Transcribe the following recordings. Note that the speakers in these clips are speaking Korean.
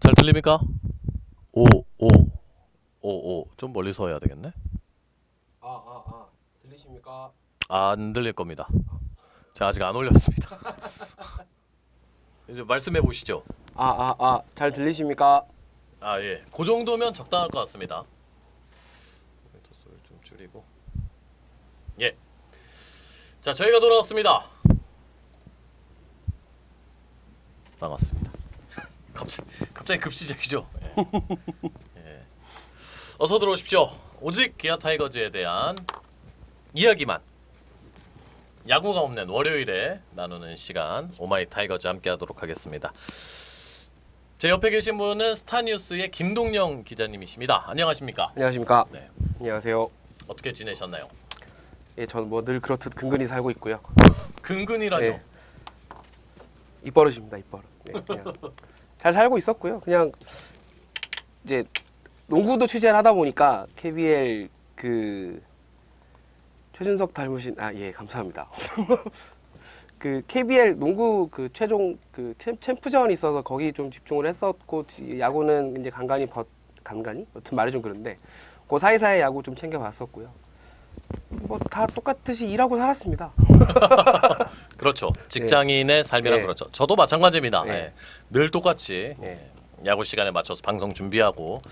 잘 들립니까? 오, 오, 오, 오. 좀 멀리서 해야 되겠네. 들리십니까? 안 들릴 겁니다. 제가 아직 안 올렸습니다. 이제 말씀해 보시죠. 잘 들리십니까? 아 예, 그 정도면 적당할 것 같습니다. 모니터 소리 좀 줄이고. 예. 자, 저희가 돌아왔습니다. 반갑습니다. 갑자기 급시작이죠. 예. 예. 어서 들어오십시오. 오직 기아 타이거즈에 대한 이야기만, 야구가 없는 월요일에 나누는 시간, 오마이 타이거즈 함께하도록 하겠습니다. 제 옆에 계신 분은 스타뉴스의 김동영 기자님이십니다. 안녕하십니까? 안녕하십니까? 네. 안녕하세요. 어떻게 지내셨나요? 예, 저는 뭐 늘 그렇듯 근근히 살고 있고요. 근근이라뇨? 예. 입버릇입니다, 입버릇. 예, 그냥 잘 살고 있었고요. 그냥 이제 농구도 취재를 하다 보니까 KBL 그 최준석 닮으신 예, 감사합니다. 그 KBL 농구 그 최종 그 챔프전이 있어서 거기 좀 집중을 했었고, 야구는 이제 간간히 여튼 말이 좀 그런데 그 사이사이 야구 좀 챙겨봤었고요. 뭐 다 똑같이 일하고 살았습니다. 그렇죠. 직장인의 삶이란 예. 그렇죠. 저도 마찬가지입니다. 예. 예. 늘 똑같이 예. 야구 시간에 맞춰서 방송 준비하고.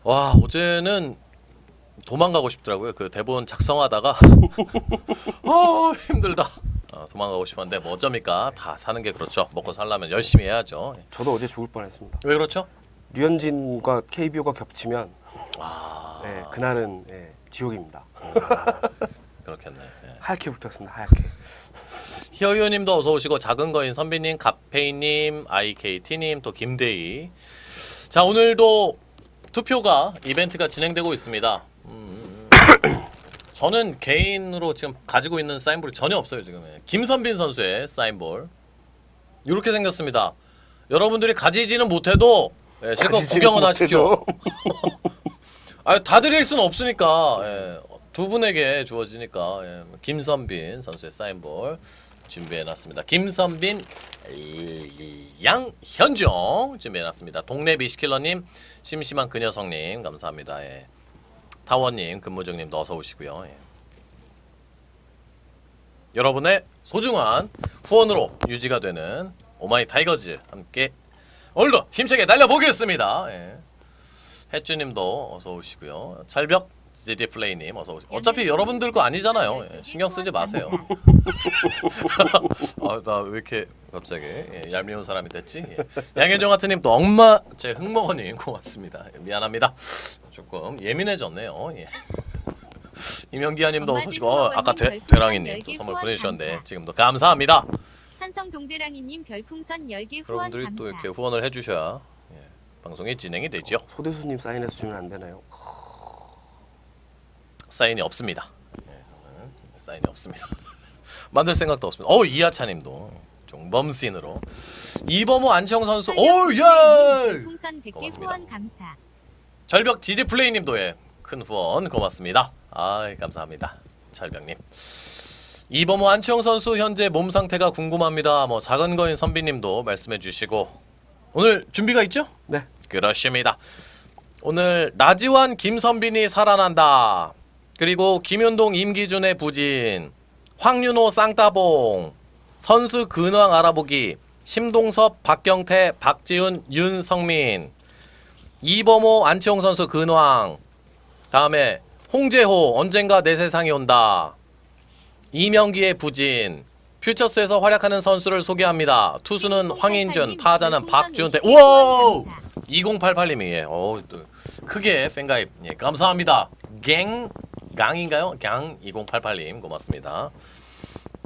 와, 어제는 도망가고 싶더라고요. 그 대본 작성하다가 힘들다. 도망가고 싶었는데 뭐 어쩝니까? 다 사는 게 그렇죠. 먹고 살려면 열심히 해야죠. 저도 어제 죽을 뻔했습니다. 왜 그렇죠? 류현진과 KBO가 겹치면 아, 예, 그날은 예, 지옥입니다. 그렇겠네. 예. 하얗게 붙었습니다. 하얗게. 희어유님도 어서 오시고, 작은 거인 선비님, 갑페이님, IKT님, 또 김대희. 자, 오늘도 투표가 이벤트가 진행되고 있습니다. 저는 개인으로 지금 가지고 있는 사인볼이 전혀 없어요. 지금 김선빈 선수의 사인볼 이렇게 생겼습니다. 여러분들이 가지지는 못해도 실컷 구경은 하십시오. 다 드릴 수는 없으니까 두 분에게 주어지니까 김선빈 선수의 사인볼 준비해놨습니다. 김선빈, 양현종 준비해놨습니다. 동네 비시킬러님, 심심한 그 녀석님 감사합니다. 타원님, 근무중님도 어서 오시고요. 여러분의 소중한 후원으로 유지가 되는 오마이 타이거즈 함께 오늘도 힘차게 달려보겠습니다. 햇주님도 어서 오시고요. 철벽 지지플레이님 어서 오시고. 어차피 여러분들 거 아니잖아요. 신경 쓰지 마세요. 나 왜 이렇게 갑자기 얄미운 사람이 됐지? 양현정 하트님 또 엄마 제 흑먹어님 고맙습니다. 미안합니다. 조금 예민해졌네요. 임영기아님도 어서 오시고, 아까 되랑이님 또 선물 보내주셨는데 지금도 감사합니다. 산성 동대랑이님 별풍선 10개 후원 여러분들이 감사. 또 이렇게 후원을 해주셔야 방송이 진행이 되죠. 소대수님 사인해서 주면 안 되나요? 사인이 없습니다. 저는 사인이 없습니다. 만들 생각도 없습니다. 이하차님도 종범씬으로 이범호 안치홍 선수 별풍선 100개 고맙습니다. 후원 감사. 절벽 지지플레이님도 큰 후원 고맙습니다. 감사합니다. 철벽님. 이범호 안치홍 선수 현재 몸 상태가 궁금합니다. 뭐 작은 거인 선비님도 말씀해 주시고, 오늘 준비가 있죠? 네. 그렇습니다. 오늘 나지완 김선빈이 살아난다. 그리고 김윤동 임기준의 부진, 황윤호 쌍따봉, 선수 근황 알아보기, 심동섭 박경태 박지훈 윤성민, 이범호 안치홍 선수 근황, 다음에 홍재호 언젠가 내 세상이 온다, 이명기의 부진, 퓨처스에서 활약하는 선수를 소개합니다. 투수는 황인준, 타자는 박준태. 우와! 2088님이 또 크게 팬가입 감사합니다. 강인가요? 강 2088님 고맙습니다.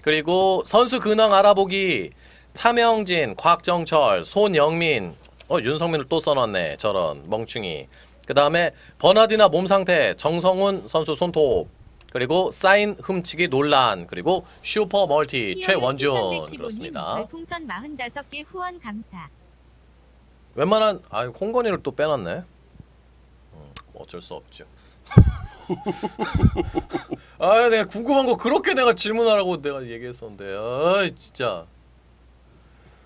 그리고 선수 근황 알아보기, 차명진, 곽정철, 손영민, 윤성민을 또 써놨네. 저런 멍충이. 그 다음에 버나디나 몸상태, 정성훈 선수 손톱, 그리고 사인 훔치기 논란, 그리고 슈퍼 멀티 최원준. 그렇습니다. 별풍선 45개 후원 감사. 웬만한 홍건이를 또 빼놨네. 어쩔 수 없죠. 내가 궁금한 거 그렇게 내가 질문하라고 내가 얘기했었는데 진짜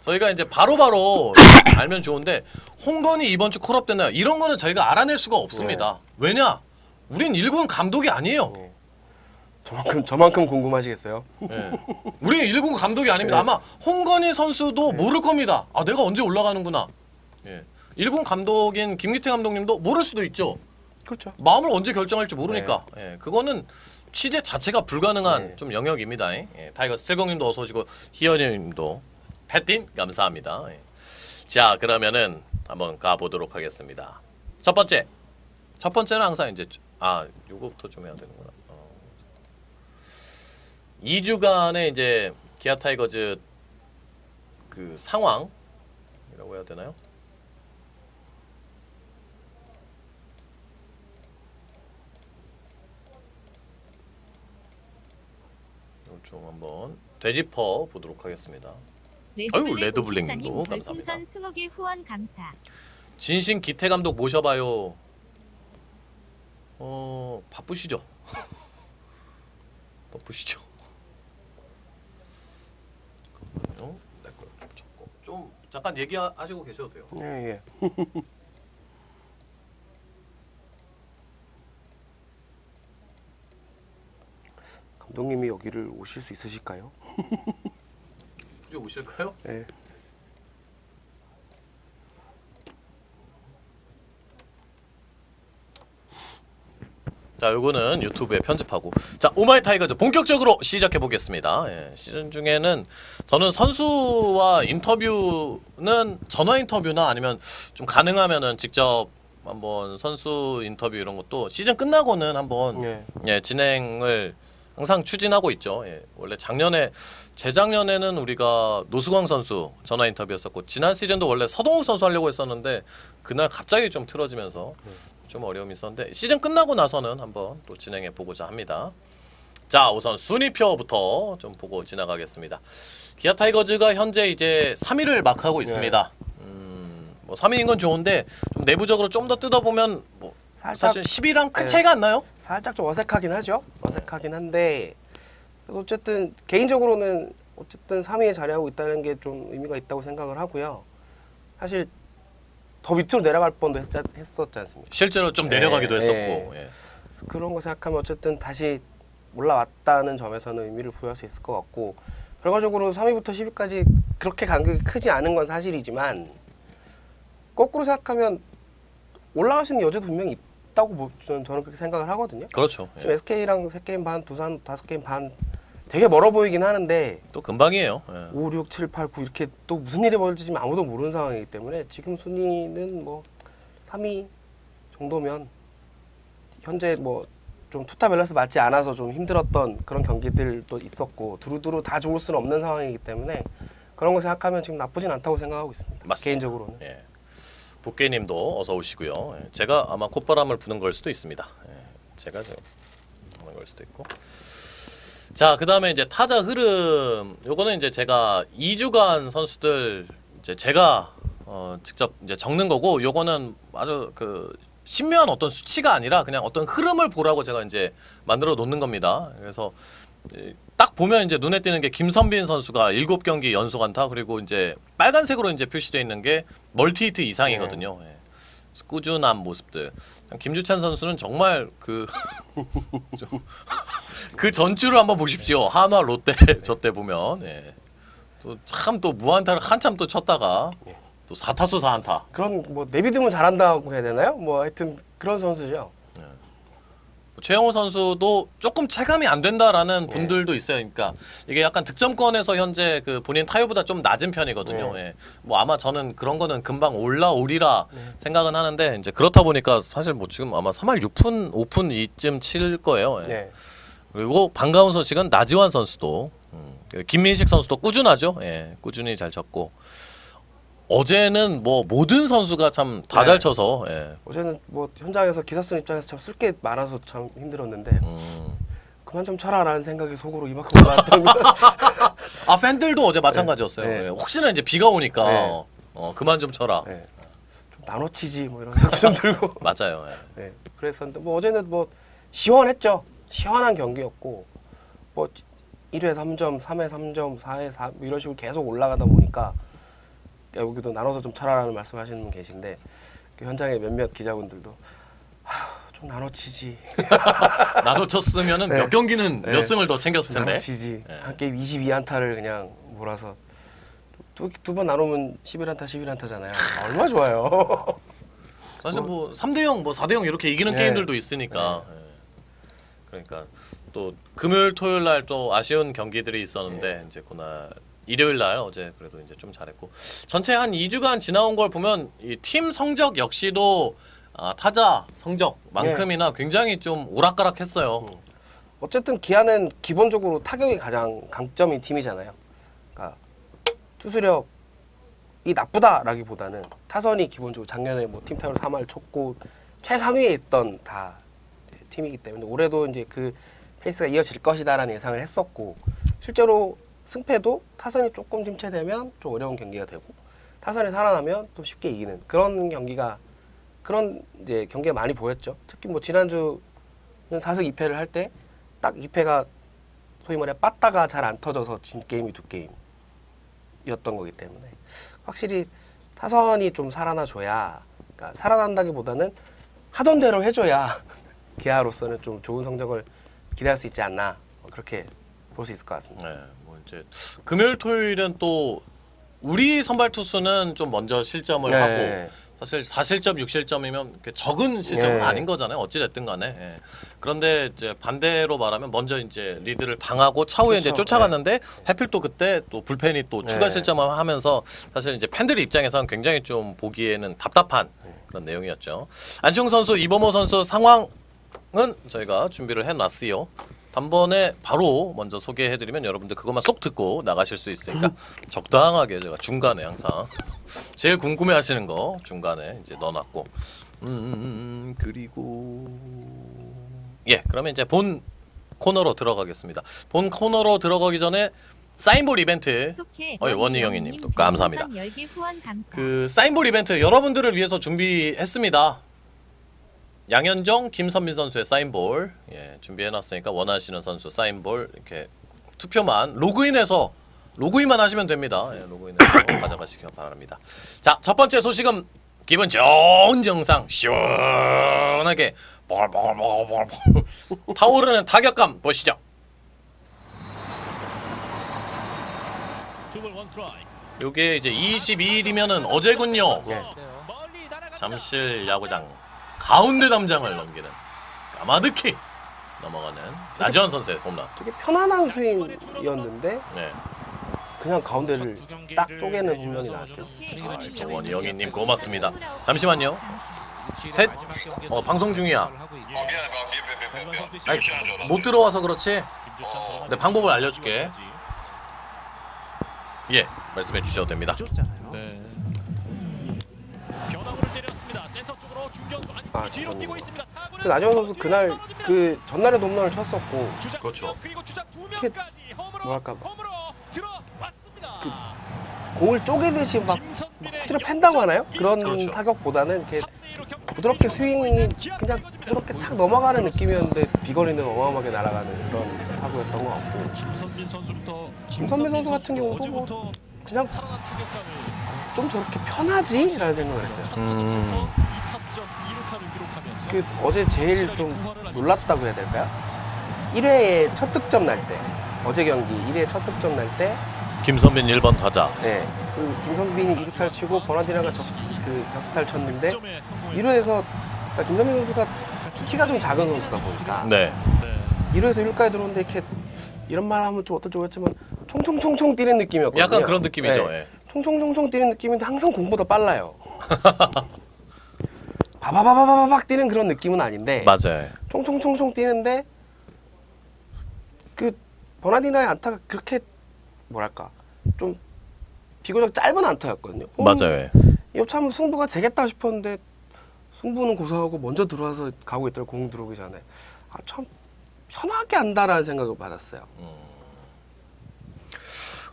저희가 이제 바로바로 알면 좋은데 홍건이 이번 주 콜업 됐나요? 이런 거는 저희가 알아낼 수가 없습니다. 왜냐? 우린 1군 감독이 아니에요. 저만큼 궁금하시겠어요? 예. 우리 1군 감독이 아닙니다. 아마 홍건희 선수도 모를 겁니다. 아, 내가 언제 올라가는구나. 예. 1군 감독인 김기태 감독님도 모를 수도 있죠. 그렇죠. 마음을 언제 결정할지 모르니까. 예. 그거는 취재 자체가 불가능한 좀 영역입니다. 예. 타이거스 70님도 어서 오시고 희연님도 패틴 감사합니다. 예. 자, 그러면은 한번 가보도록 하겠습니다. 첫 번째는 항상 이제 요거부터 좀 해야 되는구나. 2주간의 이제 기아 타이거즈 그 상황이라고 해야 되나요? 이걸 좀 한번 되짚어 보도록 하겠습니다. 레드블랙님도 감사합니다. 별풍선 20개 후원 감사. 진신 기태 감독 모셔봐요. 바쁘시죠? 바쁘시죠? 잠깐만요. 내 걸 좀 적고 좀 잠깐 얘기하시고 계셔도 돼요. 예. 감독님이 여기를 오실 수 있으실까요? 굳이 오실까요? 네. 자, 요거는 유튜브에 편집하고. 자, 오마이 타이거즈 본격적으로 시작해 보겠습니다. 예, 시즌 중에는 저는 선수와 인터뷰는 전화 인터뷰나 아니면 좀 가능하면은 직접 한번 선수 인터뷰 이런 것도 시즌 끝나고는 한번 예, 진행을 항상 추진하고 있죠. 예, 원래 재작년에는 우리가 노수광 선수 전화 인터뷰였었고, 지난 시즌도 원래 서동욱 선수 하려고 했었는데 그날 갑자기 좀 틀어지면서 좀 어려움이 있었는데 시즌 끝나고 나서는 한번 또 진행해 보고자 합니다. 자, 우선 순위표부터 좀 보고 지나가겠습니다. 기아 타이거즈가 현재 이제 3위를 막하고 있습니다. 뭐 3위인 건 좋은데 좀 내부적으로 좀 더 뜯어보면 뭐 사실 10위랑 큰 차이가 안 나요? 살짝 좀 어색하긴 하죠. 어색하긴 한데 그래도 어쨌든 개인적으로는 어쨌든 3위에 자리하고 있다는 게 좀 의미가 있다고 생각을 하고요. 사실 더 밑으로 내려갈 뻔도 했었지 않습니까? 실제로 좀 내려가기도 했었고. 예. 그런 거 생각하면 어쨌든 다시 올라왔다는 점에서는 의미를 부여할 수 있을 것 같고, 결과적으로 3위부터 10위까지 그렇게 간격이 크지 않은 건 사실이지만 거꾸로 생각하면 올라갈 수 있는 여지도 분명히 있다고 저는 그렇게 생각을 하거든요. 그렇죠. 지금 SK랑 3게임 반, 두산 5게임 반 되게 멀어 보이긴 하는데 또 금방이에요. 예. 5, 6, 7, 8, 9 이렇게 또 무슨 일이 벌어질지 아무도 모르는 상황이기 때문에 지금 순위는 뭐 3위 정도면 현재 뭐 좀 투타 밸런스 맞지 않아서 좀 힘들었던 그런 경기들도 있었고 두루두루 다 좋을 수는 없는 상황이기 때문에 그런 거 생각하면 지금 나쁘진 않다고 생각하고 있습니다. 맞습니다. 개인적으로는. 예. 복개님도 어서 오시고요. 예. 제가 아마 콧바람을 부는 걸 수도 있습니다. 예. 제가 좀 부는 걸 수도 있고. 자, 그 다음에 이제 타자 흐름. 요거는 이제 제가 2주간 선수들 이제 제가 직접 이제 적는 거고, 요거는 아주 그 신묘한 어떤 수치가 아니라 그냥 어떤 흐름을 보라고 제가 이제 만들어 놓는 겁니다. 그래서 딱 보면 이제 눈에 띄는 게 김선빈 선수가 7경기 연속 안타, 그리고 이제 빨간색으로 이제 표시되어 있는 게 멀티 히트 이상이거든요. 예. 꾸준한 모습들. 김주찬 선수는 정말 그 전주를 한번 보십시오. 한화 롯데 저 때 보면 또 참 또 무안타를 한참 또 쳤다가 또 4타수 4안타. 그런 뭐 내비두면 잘한다고 해야 되나요? 뭐 하여튼 그런 선수죠. 최영호 선수도 조금 체감이 안 된다라는 분들도 있어요. 그러니까 이게 약간 득점권에서 현재 그 본인 타율보다 좀 낮은 편이거든요. 예. 뭐 아마 저는 그런 거는 금방 올라오리라 생각은 하는데, 이제 그렇다 보니까 사실 뭐 지금 아마 3할 6푼 5푼 이쯤 칠 거예요. 예. 그리고 반가운 소식은 나지완 선수도 김민식 선수도 꾸준하죠. 예. 꾸준히 잘 쳤고, 어제는 뭐 모든 선수가 참 다 잘 쳐서. 예. 어제는 뭐 현장에서 기사순 입장에서 참 쓸 게 많아서 참 힘들었는데 그만 좀 쳐라라는 생각이 속으로 이만큼 올라왔던. 아, 팬들도 어제 마찬가지였어요. 네. 예. 혹시나 이제 비가 오니까 그만 좀 쳐라. 좀 나눠 치지 뭐 이런 생각 좀 들고. 맞아요. 예. 네, 그랬었는데 뭐 어제는 뭐 시원했죠. 시원한 경기였고 뭐 1회 3점, 3회 3점, 4회 4 이런 식으로 계속 올라가다 보니까 여기도 나눠서 좀 쳐라라는 말씀하시는 분 계신데 그 현장에 몇몇 기자분들도 좀 나눠치지. 나도 쳤으면은 네. 몇 경기는 네. 몇 승을 더 챙겼을 텐데. 나눠치지. 네. 한 게임 22안타를 그냥 몰아서 두 번 나누면 11안타 11안타잖아요. 얼마 좋아요. 사실 뭐 3대 0, 뭐 4대 0 이렇게 이기는 네. 게임들도 있으니까. 예. 그러니까 또 금요일 토요일 날 또 아쉬운 경기들이 있었는데 이제 그날 일요일 날 어제 그래도 이제 좀 잘했고 전체 한 2주간 지나온 걸 보면 이 팀 성적 역시도 타자 성적만큼이나 굉장히 좀 오락가락했어요. 어쨌든 기아는 기본적으로 타격이 가장 강점인 팀이잖아요. 그러니까 투수력이 나쁘다라기보다는 타선이 기본적으로 작년에 뭐 팀 타율 3할 쳤고 최상위에 있던 다 팀이기 때문에 올해도 이제 그 페이스가 이어질 것이다라는 예상을 했었고 실제로 승패도 타선이 조금 침체되면 좀 어려운 경기가 되고 타선이 살아나면 또 쉽게 이기는 그런 이제 경기가 많이 보였죠. 특히 뭐 지난주는 4승 2패를 할 때 딱 2패가 소위 말해 빠따가 잘 안 터져서 진 게임이 2게임이었던 거기 때문에 확실히 타선이 좀 살아나 줘야 그러니까 살아난다기보다는 하던 대로 해줘야 기아로서는 좀 좋은 성적을 기대할 수 있지 않나 그렇게 볼 수 있을 것 같습니다. 네, 뭐 이제 금요일 토요일은 또 우리 선발 투수는 좀 먼저 실점을 하고 사실 4실점, 6실점이면 적은 실점은 네. 아닌 거잖아요. 어찌 됐든 간에. 예. 그런데 이제 반대로 말하면 먼저 이제 리드를 당하고 차후에 이제 그렇죠. 쫓아갔는데 하필 또 그때 또 불펜이 또 추가 네. 실점을 하면서 사실 이제 팬들 입장에서는 굉장히 좀 보기에는 답답한 그런 내용이었죠. 안치홍 선수, 이범호 선수 상황은 저희가 준비를 해놨어요. 단번에 바로 먼저 소개해드리면 여러분들 그것만 쏙 듣고 나가실 수 있으니까 적당하게 제가 중간에 항상 제일 궁금해하시는 거 중간에 이제 넣어놨고 그리고 예 그러면 이제 본 코너로 들어가겠습니다. 본 코너로 들어가기 전에 사인볼 이벤트 원희영이님 또 감사합니다. 그 사인볼 이벤트 여러분들을 위해서 준비했습니다. 양현종, 김선민 선수의 사인볼 준비해놨으니까 원하시는 선수 사인볼 이렇게 투표만 로그인만 하시면 됩니다. 로그인해서 가져가시기 바랍니다. 자, 첫 번째 소식은 기분 좋은 정상 시원하게 보글보글 타오르는 타격감 보시죠. 요게 이제 22일이면은 어제군요. 잠실 야구장 가운데 담장을 넘기는 까마득히 넘어가는 나지원 선수의 홈런. 되게 편안한 스윙이었는데 네. 그냥 가운데를 딱 쪼개는 홈런이 나왔죠. 원희영이님 고맙습니다. 잠시만요. 방송 중이야. 아니, 못 들어와서 그렇지. 내 방법을 알려줄게. 예, 말씀해 주셔도 됩니다. 네. 그 나지원 선수 그날 그 전날에도 홈런을 쳤었고 그렇죠. 이렇게 뭐랄까 그 공을 쪼개듯이 막 후드려 팬다고 하나요? 그런 그렇죠. 타격보다는 이렇게 부드럽게 스윙이 그냥 부드럽게 착 넘어가는 느낌이었는데 비거리는 어마어마하게 날아가는 그런 타구였던 것 같고 김선민 선수 같은 경우도 뭐 그냥 좀 저렇게 편하지? 라는 생각을 했어요. 그 어제 제일 좀 놀랐다고 해야 될까요? 1회에 첫 득점 날 때 어제 경기 1회에 첫 득점 날 때 김선빈 1번 타자. 네, 그 김선빈이 2루타를 치고 버나디나가 적시타를 쳤는데 1루에서 그러니까 김선빈 선수가 키가 좀 작은 선수다 보니까 네. 1루에서 1루까지 들어오는데 이렇게 이런 말 하면 좀 어떨지 모르겠지만 총총총총 뛰는 느낌이었거든요. 약간 그런 느낌이죠. 네. 예. 총총총총 뛰는 느낌인데 항상 공보다 빨라요. 바바바바바박 뛰는 그런 느낌은 아닌데 맞아요. 총총총총 뛰는데 그 버나디나의 안타가 그렇게 뭐랄까 좀 비교적 짧은 안타였거든요. 맞아요. 이거 참 승부가 되겠다 싶었는데 승부는 고사하고 먼저 들어와서 가고 있더라고. 공 들어오기 전에 참 편하게 한다라는 생각을 받았어요.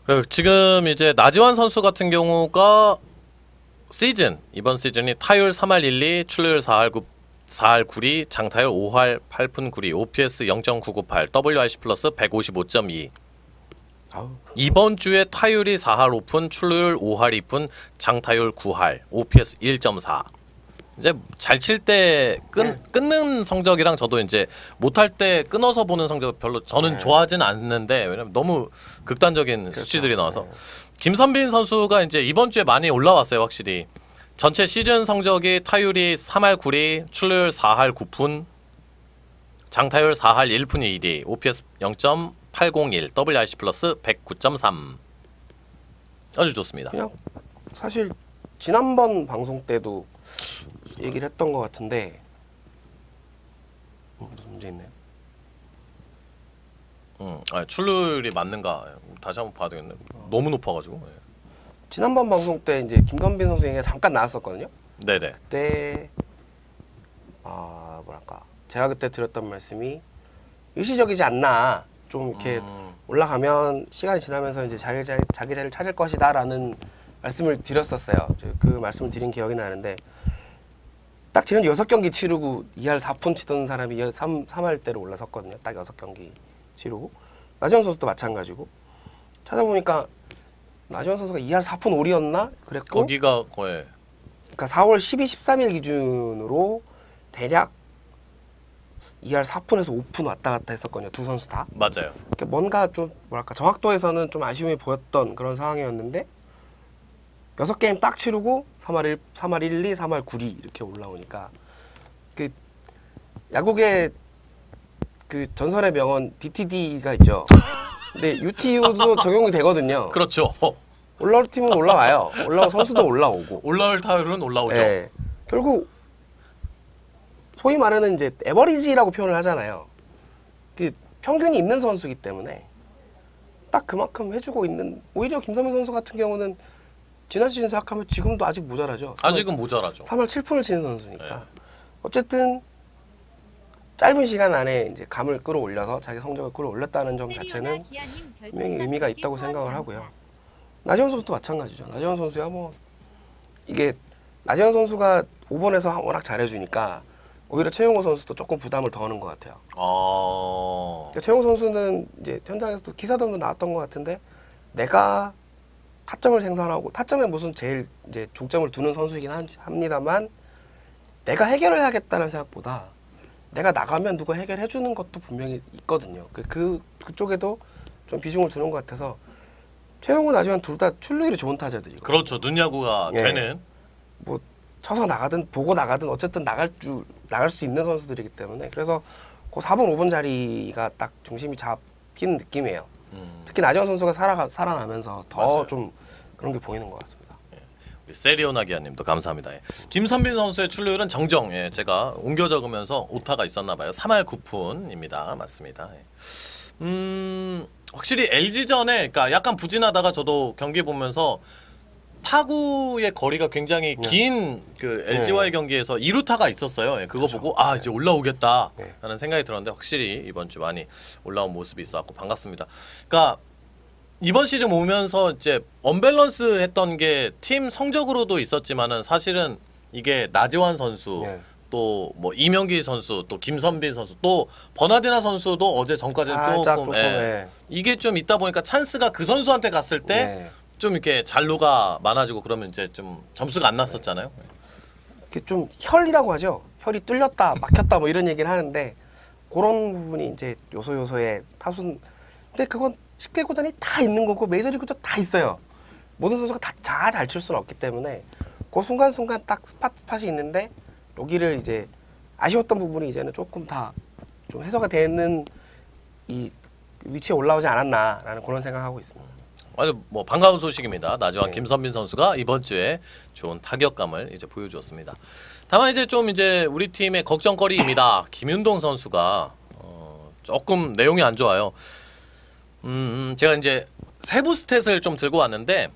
그리고 지금 이제 나지완 선수 같은 경우가 이번 시즌이 타율 3할 1리, 출루율 4할 9리, 장타율 5할 8푼 9리, OPS 0.998, WRC 플러스 155.2. 아우. 이번 주에 타율이 4할 오픈, 출루율 5할 2푼, 장타율 9할, OPS 1.4. 이제 잘 칠 때 끊는 성적이랑 저도 이제 못할 때 끊어서 보는 성적 별로 저는 좋아하진 않는데 왜냐면 너무 극단적인 그렇죠. 수치들이 나와서 김선빈 선수가 이제 이번 주에 많이 올라왔어요 확실히. 전체 시즌 성적이 타율이 3할 9리, 출루율 4할 9푼, 장타율 4할 1푼 2리, OPS 0.801, WRC 플러스 109.3. 아주 좋습니다. 그냥 사실 지난번 방송 때도 얘기를 했던 것 같은데 무슨 문제 있나요? 출루율이 맞는가 다시 한번 봐야 되겠네. 너무 높아가지고. 예. 지난번 방송 때 이제 김선빈 선수 얘기가 잠깐 나왔었거든요. 네네. 그때 뭐랄까 제가 그때 드렸던 말씀이 일시적이지 않나. 좀 이렇게 올라가면 시간이 지나면서 이제 자기 자리를 찾을 것이다라는 말씀을 드렸었어요. 그 말씀을 드린 기억이 나는데 딱 지난 6경기 치르고 2할 4푼 치던 사람이 3할대로 올라섰거든요. 딱 6경기 치르고 나지원 선수도 마찬가지고 찾아보니까 나지원 선수가 2할 4푼 5리였나? 그랬고 거기가 거의 그러니까 4월 12, 13일 기준으로 대략 2할 4푼에서 5푼 왔다 갔다 했었거든요. 두 선수 다. 맞아요. 그러니까 뭔가 좀 뭐랄까 정확도에서는 좀 아쉬움이 보였던 그런 상황이었는데 6게임 딱 치르고 3할 1, 3할 9리 이렇게 올라오니까 그 야구계 그 전설의 명언 DTD가 있죠. 근데 UTU도 적용이 되거든요. 그렇죠. 올라올 팀은 올라와요. 올라온 선수도 올라오고. 올라올 타율은 올라오죠. 예. 결국 소위 말하는 이제 에버리지라고 표현을 하잖아요. 그 평균이 있는 선수이기 때문에 딱 그만큼 해주고 있는. 오히려 김선민 선수 같은 경우는 지난 시즌 생각하면 지금도 아직 모자라죠. 아직은 모자라죠. 3할 7푼을 치는 선수니까. 네. 어쨌든 짧은 시간 안에 이제 감을 끌어올려서 자기 성적을 끌어올렸다는 점 자체는 분명히 의미가 있다고 생각을 하고요. 나지원 선수도 마찬가지죠. 나지원 선수야 뭐 이게 나지원 선수가 5번에서 워낙 잘해주니까 오히려 최용호 선수도 조금 부담을 더 하는 것 같아요. 그러니까 최용호 선수는 이제 현장에서도 기사도 나왔던 것 같은데 내가 타점을 생산하고 타점에 무슨 제일 이제 중점을 두는 선수이긴 합니다만 내가 해결을 해야겠다는 생각보다 내가 나가면 누가 해결해 주는 것도 분명히 있거든요. 그쪽에도 좀 비중을 두는 것 같아서 최용호 나지원 둘 다 출루율이 좋은 타자들이고. 그렇죠. 눈야구가 예. 되는. 뭐 쳐서 나가든 보고 나가든 어쨌든 나갈 수 있는 선수들이기 때문에 그래서 그 4번 5번 자리가 딱 중심이 잡힌 느낌이에요. 특히 나지원 선수가 살아나면서 더 좀 그런 게 보이는 것 같습니다. 우리 세리오나기아님도 감사합니다. 예. 김선빈 선수의 출루율은 정정. 예, 제가 옮겨 적으면서 오타가 있었나봐요. 3할 9푼입니다. 맞습니다. 예. 확실히 LG전에 그러니까 약간 부진하다가 저도 경기 보면서 타구의 거리가 굉장히 긴 그 LG와의 경기에서 2루타가 있었어요. 예, 그거 그렇죠. 보고 아 이제 올라오겠다라는 네. 생각이 들었는데 확실히 이번 주 많이 올라온 모습이 있어갖고 반갑습니다. 그러니까 이번 시즌 오면서 이제 언밸런스 했던 게 팀 성적으로도 있었지만은 사실은 이게 나지완 선수 네. 또 뭐 이명기 선수 또 김선빈 선수 또 버나디나 선수도 어제 전까지는 조금 예. 이게 좀 있다 보니까 찬스가 그 선수한테 갔을 때 좀 이렇게 잔루가 많아지고 그러면 이제 좀 점수가 안 났었잖아요. 이렇게 좀 혈이라고 하죠. 혈이 뚫렸다, 막혔다 뭐 이런 얘기를 하는데 그런 부분이 이제 요소요소의 타순. 근데 그건 10개 구단이 다 있는 거고 메이저리그도 다 있어요. 모든 선수가 다 잘 칠 수는 없기 때문에 그 순간순간 딱 스팟이 있는데 여기를 이제 아쉬웠던 부분이 이제는 조금 다 좀 해소가 되는 이 위치에 올라오지 않았나라는 그런 생각하고 있습니다. 아주 뭐 반가운 소식입니다. 나지완 네. 김선빈 선수가 이번 주에 좋은 타격감을 이제 보여주었습니다. 다만 이제 좀 이제 우리 팀의 걱정거리입니다. 김윤동 선수가 조금 내용이 안 좋아요. 제가 이제 세부 스탯을 좀 들고 왔는데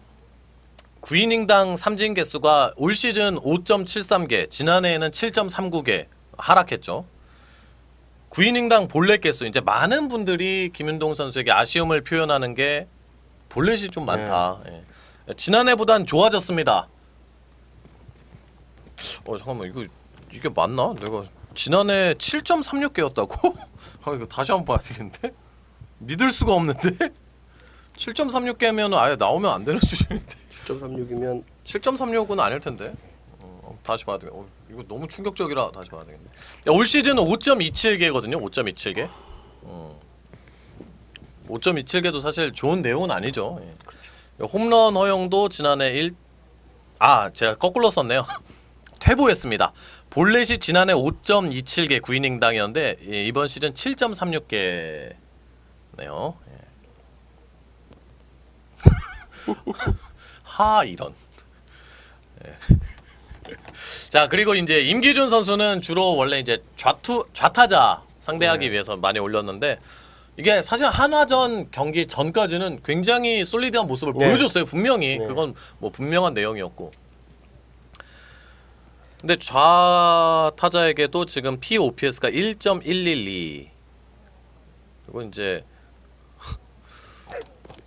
9이닝당 삼진 개수가 올 시즌 5.73개, 지난해에는 7.39개 하락했죠. 9이닝당 볼넷 개수 이제 많은 분들이 김윤동 선수에게 아쉬움을 표현하는 게 볼넷이 좀 많다. 예. 지난해보단 좋아졌습니다. 잠깐만 이게 맞나? 내가 지난해 7.36개였다고? 이거 다시 한번 봐야 되겠는데? 믿을 수가 없는데? 7.36개면 아예 나오면 안 되는 수준인데. 7.36이면 7.36은 아닐 텐데. 다시 봐야 돼. 이거 너무 충격적이라 다시 봐야 되겠네. 야, 올 시즌은 5.27개거든요. 5.27개. 5.27개도 사실 좋은 내용은 아니죠. 예. 홈런 허용도 지난해 제가 거꾸로 썼네요. 퇴보했습니다. 볼넷이 지난해 5.27개 9이닝당이었는데 이번 시즌 7.36개네요. 이런. 예. 자, 그리고 이제 임기준 선수는 주로 원래 이제 좌타자 상대하기 위해서 많이 올렸는데 이게 사실 한화전 경기 전까지는 굉장히 솔리드한 모습을 보여줬어요. 분명히 그건 뭐 분명한 내용이었고. 근데 좌타자에게도 지금 POPS가 1.112. 그리고 이제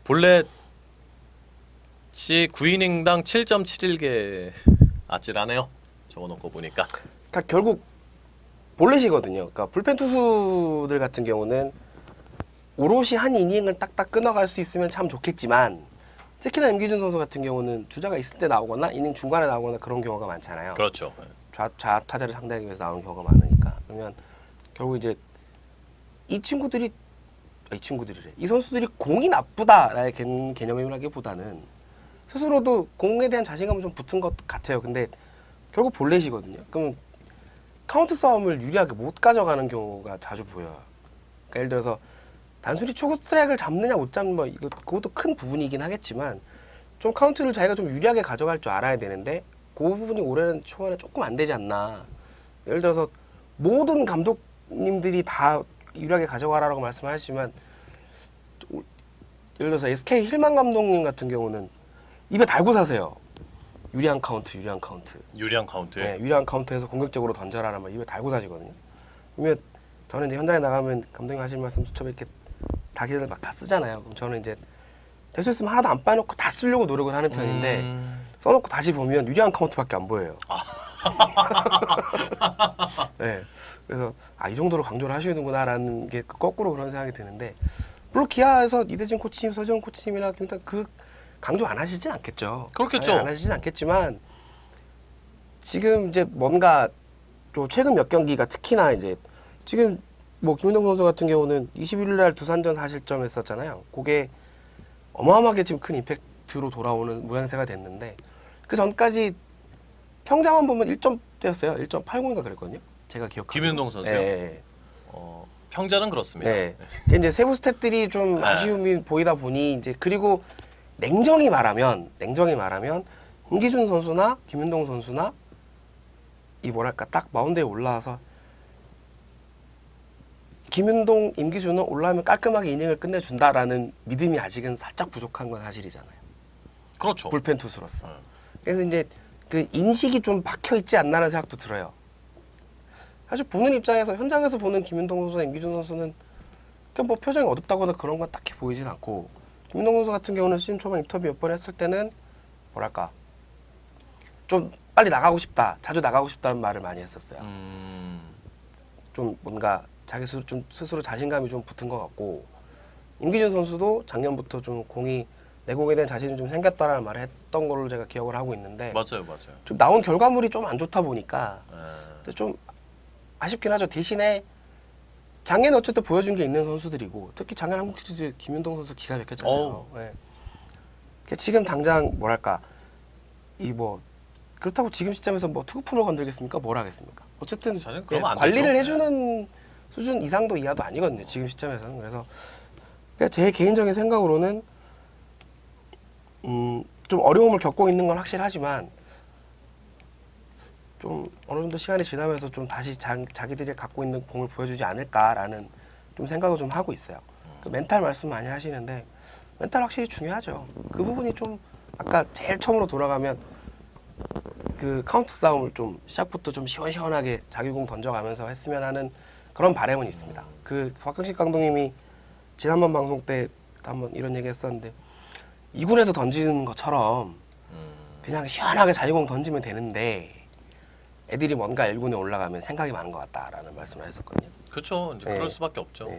볼넷이 9이닝당 7.71개. 아찔하네요. 적어놓고 보니까. 그러니까 결국 볼넷이거든요. 그러니까 불펜 투수들 같은 경우는 오롯이 한 이닝을 딱딱 끊어갈 수 있으면 참 좋겠지만 특히나 임기준 선수 같은 경우는 주자가 있을 때 나오거나 이닝 중간에 나오거나 그런 경우가 많잖아요. 그렇죠. 좌타자를 상대하기 위해서 나오는 경우가 많으니까. 그러면 결국 이제 이 선수들이 공이 나쁘다라는 개념이라기보다는 스스로도 공에 대한 자신감은 좀 붙은 것 같아요. 근데 결국 볼넷이거든요. 그러면 카운트 싸움을 유리하게 못 가져가는 경우가 자주 보여요. 그러니까 예를 들어서 단순히 초구 스트라이크를 잡느냐 못 잡는 뭐 그것도 큰 부분이긴 하겠지만 좀 카운트를 자기가 좀 유리하게 가져갈 줄 알아야 되는데 그 부분이 올해는 초반에 조금 안 되지 않나. 예를 들어서 모든 감독님들이 다 유리하게 가져가라고 말씀하시지만 예를 들어서 SK 힐만 감독님 같은 경우는 입에 달고 사세요. 유리한 카운트. 유리한 카운트. 네, 유리한 카운트에서 공격적으로 던져라는 말 입에 달고 사시거든요. 그러면 저는 이제 현장에 나가면 감독님 하시는 말씀 수첩에 이렇게 다기들 막 다 쓰잖아요. 그럼 저는 이제 될 수 있으면 하나도 안 빠놓고 다 쓰려고 노력을 하는 편인데 써놓고 다시 보면 유리한 카운트밖에 안 보여요. 네, 그래서 이 정도로 강조를 하시는구나라는 게 거꾸로 그런 생각이 드는데 물론 기아에서 이대진 코치님, 서지훈 코치님이나 그 강조 안 하시진 않겠죠. 그렇겠죠. 안 하시진 않겠지만 지금 이제 뭔가 또 최근 몇 경기가 특히나 이제 지금 뭐 김윤동 선수 같은 경우는 21일 날 두산전 4실점 했었잖아요. 그게 어마어마하게 지금 큰 임팩트로 돌아오는 모양새가 됐는데 그 전까지 평자만 보면 1점대였어요. 1.80인가 그랬거든요. 제가 기억하는. 김윤동 선수요? 네. 평자는 그렇습니다. 네. 이제 세부 스탯들이 좀 아쉬움이 보이다 보니 이제 그리고 냉정히 말하면 임기준 선수나 김윤동 선수나 이 뭐랄까 딱 마운드에 올라와서 김윤동, 임기준은 올라오면 깔끔하게 이닝을 끝내준다라는 믿음이 아직은 살짝 부족한 건 사실이잖아요. 그렇죠. 불펜 투수로서. 그래서 이제 그 인식이 좀 박혀 있지 않나라는 생각도 들어요. 사실 보는 입장에서 현장에서 보는 김윤동 선수나 임기준 선수는 뭐 표정이 어둡다거나 그런 건 딱히 보이진 않고 김윤동 선수 같은 경우는 시즌 초반 인터뷰 몇 번 했을 때는 뭐랄까 좀 빨리 나가고 싶다, 자주 나가고 싶다는 말을 많이 했었어요. 좀 뭔가 자기 스스로 자신감이 좀 붙은 것 같고 임기준 선수도 작년부터 좀 공이 내 공에 대한 자신이 좀 생겼다라는 말을 했던 걸로 제가 기억을 하고 있는데 맞아요. 좀 나온 결과물이 좀 안 좋다 보니까 좀 아쉽긴 하죠. 대신에 작년에 어쨌든 보여준 게 있는 선수들이고 특히 작년 한국 시리즈 김윤동 선수 기가 막혔잖아요. 네. 지금 당장 뭐랄까 이 뭐 그렇다고 지금 시점에서 뭐 투구품을 건들겠습니까? 뭘 하겠습니까? 어쨌든 관리를 되죠. 해주는 수준 이상도 이하도 아니거든요. 지금 시점에서는. 그래서 그러니까 제 개인적인 생각으로는 좀 어려움을 겪고 있는 건 확실하지만 좀 어느 정도 시간이 지나면서 좀 다시 자기들이 갖고 있는 공을 보여주지 않을까라는 좀 생각을 좀 하고 있어요. 그 멘탈 말씀 많이 하시는데 멘탈 확실히 중요하죠. 그 부분이 좀 아까 제일 처음으로 돌아가면 그 카운트 싸움을 좀 시작부터 좀 시원시원하게 자기 공 던져가면서 했으면 하는 그런 바람은 있습니다. 그 박경식 감독님이 지난번 방송 때 한번 이런 얘기 했었는데 2군에서 던지는 것처럼 그냥 시원하게 자기 공 던지면 되는데 애들이 뭔가 1군에 올라가면 생각이 많은 것 같다라는 말씀을 했었거든요. 그렇죠. 이제 그럴 수밖에 없죠.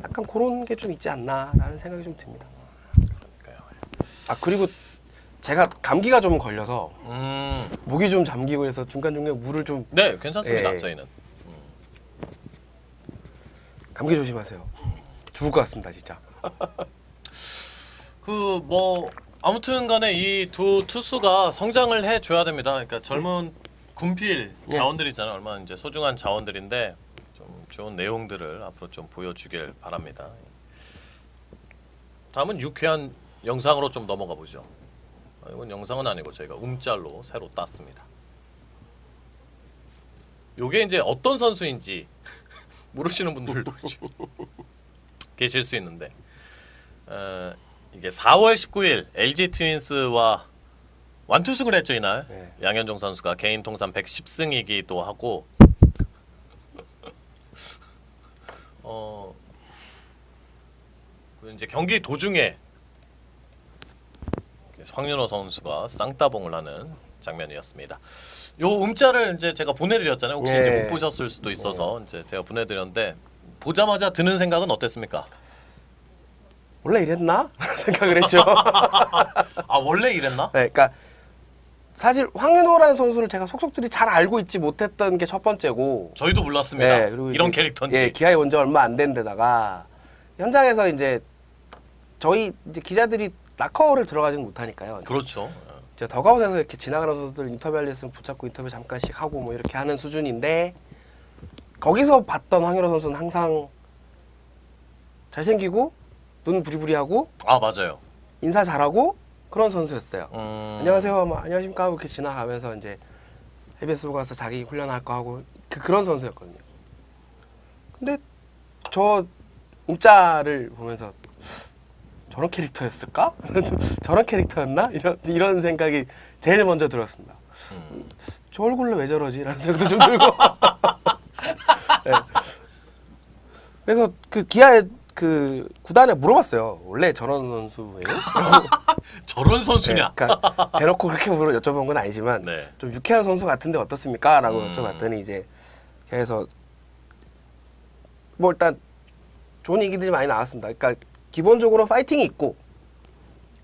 약간 그런 게 좀 있지 않나라는 생각이 좀 듭니다. 아 그리고 제가 감기가 좀 걸려서 음. 목이 좀 잠기고 해서 중간중간 물을 좀 네, 괜찮습니다. 예. 저희는. 감기 조심하세요. 죽을 것 같습니다 진짜. 그 뭐 아무튼 간에 이 두 투수가 성장을 해 줘야 됩니다. 그러니까 젊은 군필 자원들이잖아요. 얼마나 이제 소중한 자원들인데 좀 좋은 내용들을 앞으로 좀 보여주길 바랍니다. 다음은 유쾌한 영상으로 좀 넘어가 보죠. 이건 영상은 아니고 저희가 움짤로 새로 땄습니다. 요게 이제 어떤 선수인지 모르시는 분들도 계실 수 있는데 이게 4월 19일 LG 트윈스와 완투승을 했죠 이날. 네. 양현종 선수가 개인 통산 110승이기도 하고 이제 경기 도중에 황윤호 선수가 쌍따봉을 하는 장면이었습니다. 요 음짤을 이제 제가 보내드렸잖아요. 혹시 예. 이제 못 보셨을 수도 있어서 이제 제가 보내드렸는데 보자마자 드는 생각은 어땠습니까? 원래 이랬나? 생각을 했죠. 아 원래 이랬나? 네, 그러니까 사실 황윤호라는 선수를 제가 속속들이 잘 알고 있지 못했던 게 첫 번째고. 저희도 몰랐습니다. 네, 그리고 이런 이제, 캐릭터인지. 예, 기아에 온 지 얼마 안 된 데다가 현장에서 이제 저희 이제 기자들이 라커를 들어가지는 못하니까요. 그렇죠. 저 더가웃에서 이렇게 지나가는 선수들 인터뷰할 일 있으면 붙잡고 인터뷰 잠깐씩 하고 뭐 이렇게 하는 수준인데 거기서 봤던 황윤호 선수는 항상 잘생기고 눈 부리부리하고 아 맞아요. 인사 잘하고 그런 선수였어요. 안녕하세요, 뭐 안녕하십니까 하고 이렇게 지나가면서 이제 해변수 가서 자기 훈련할 거 하고 그런 선수였거든요. 근데 저 움짤을 보면서 저런 캐릭터였을까? 저런 캐릭터였나? 이런 생각이 제일 먼저 들었습니다. 저 얼굴로 왜 저러지? 라는 생각도 좀 들고. 네. 그래서 그 기아의 그 구단에 물어봤어요. 원래 저런 선수예요? 저런 선수냐? 네, 그러니까 대놓고 그렇게 여쭤본 건 아니지만 네. 좀 유쾌한 선수 같은데 어떻습니까? 라고 여쭤봤더니 이제 그래서 뭐 일단 좋은 얘기들이 많이 나왔습니다. 그러니까 기본적으로 파이팅이 있고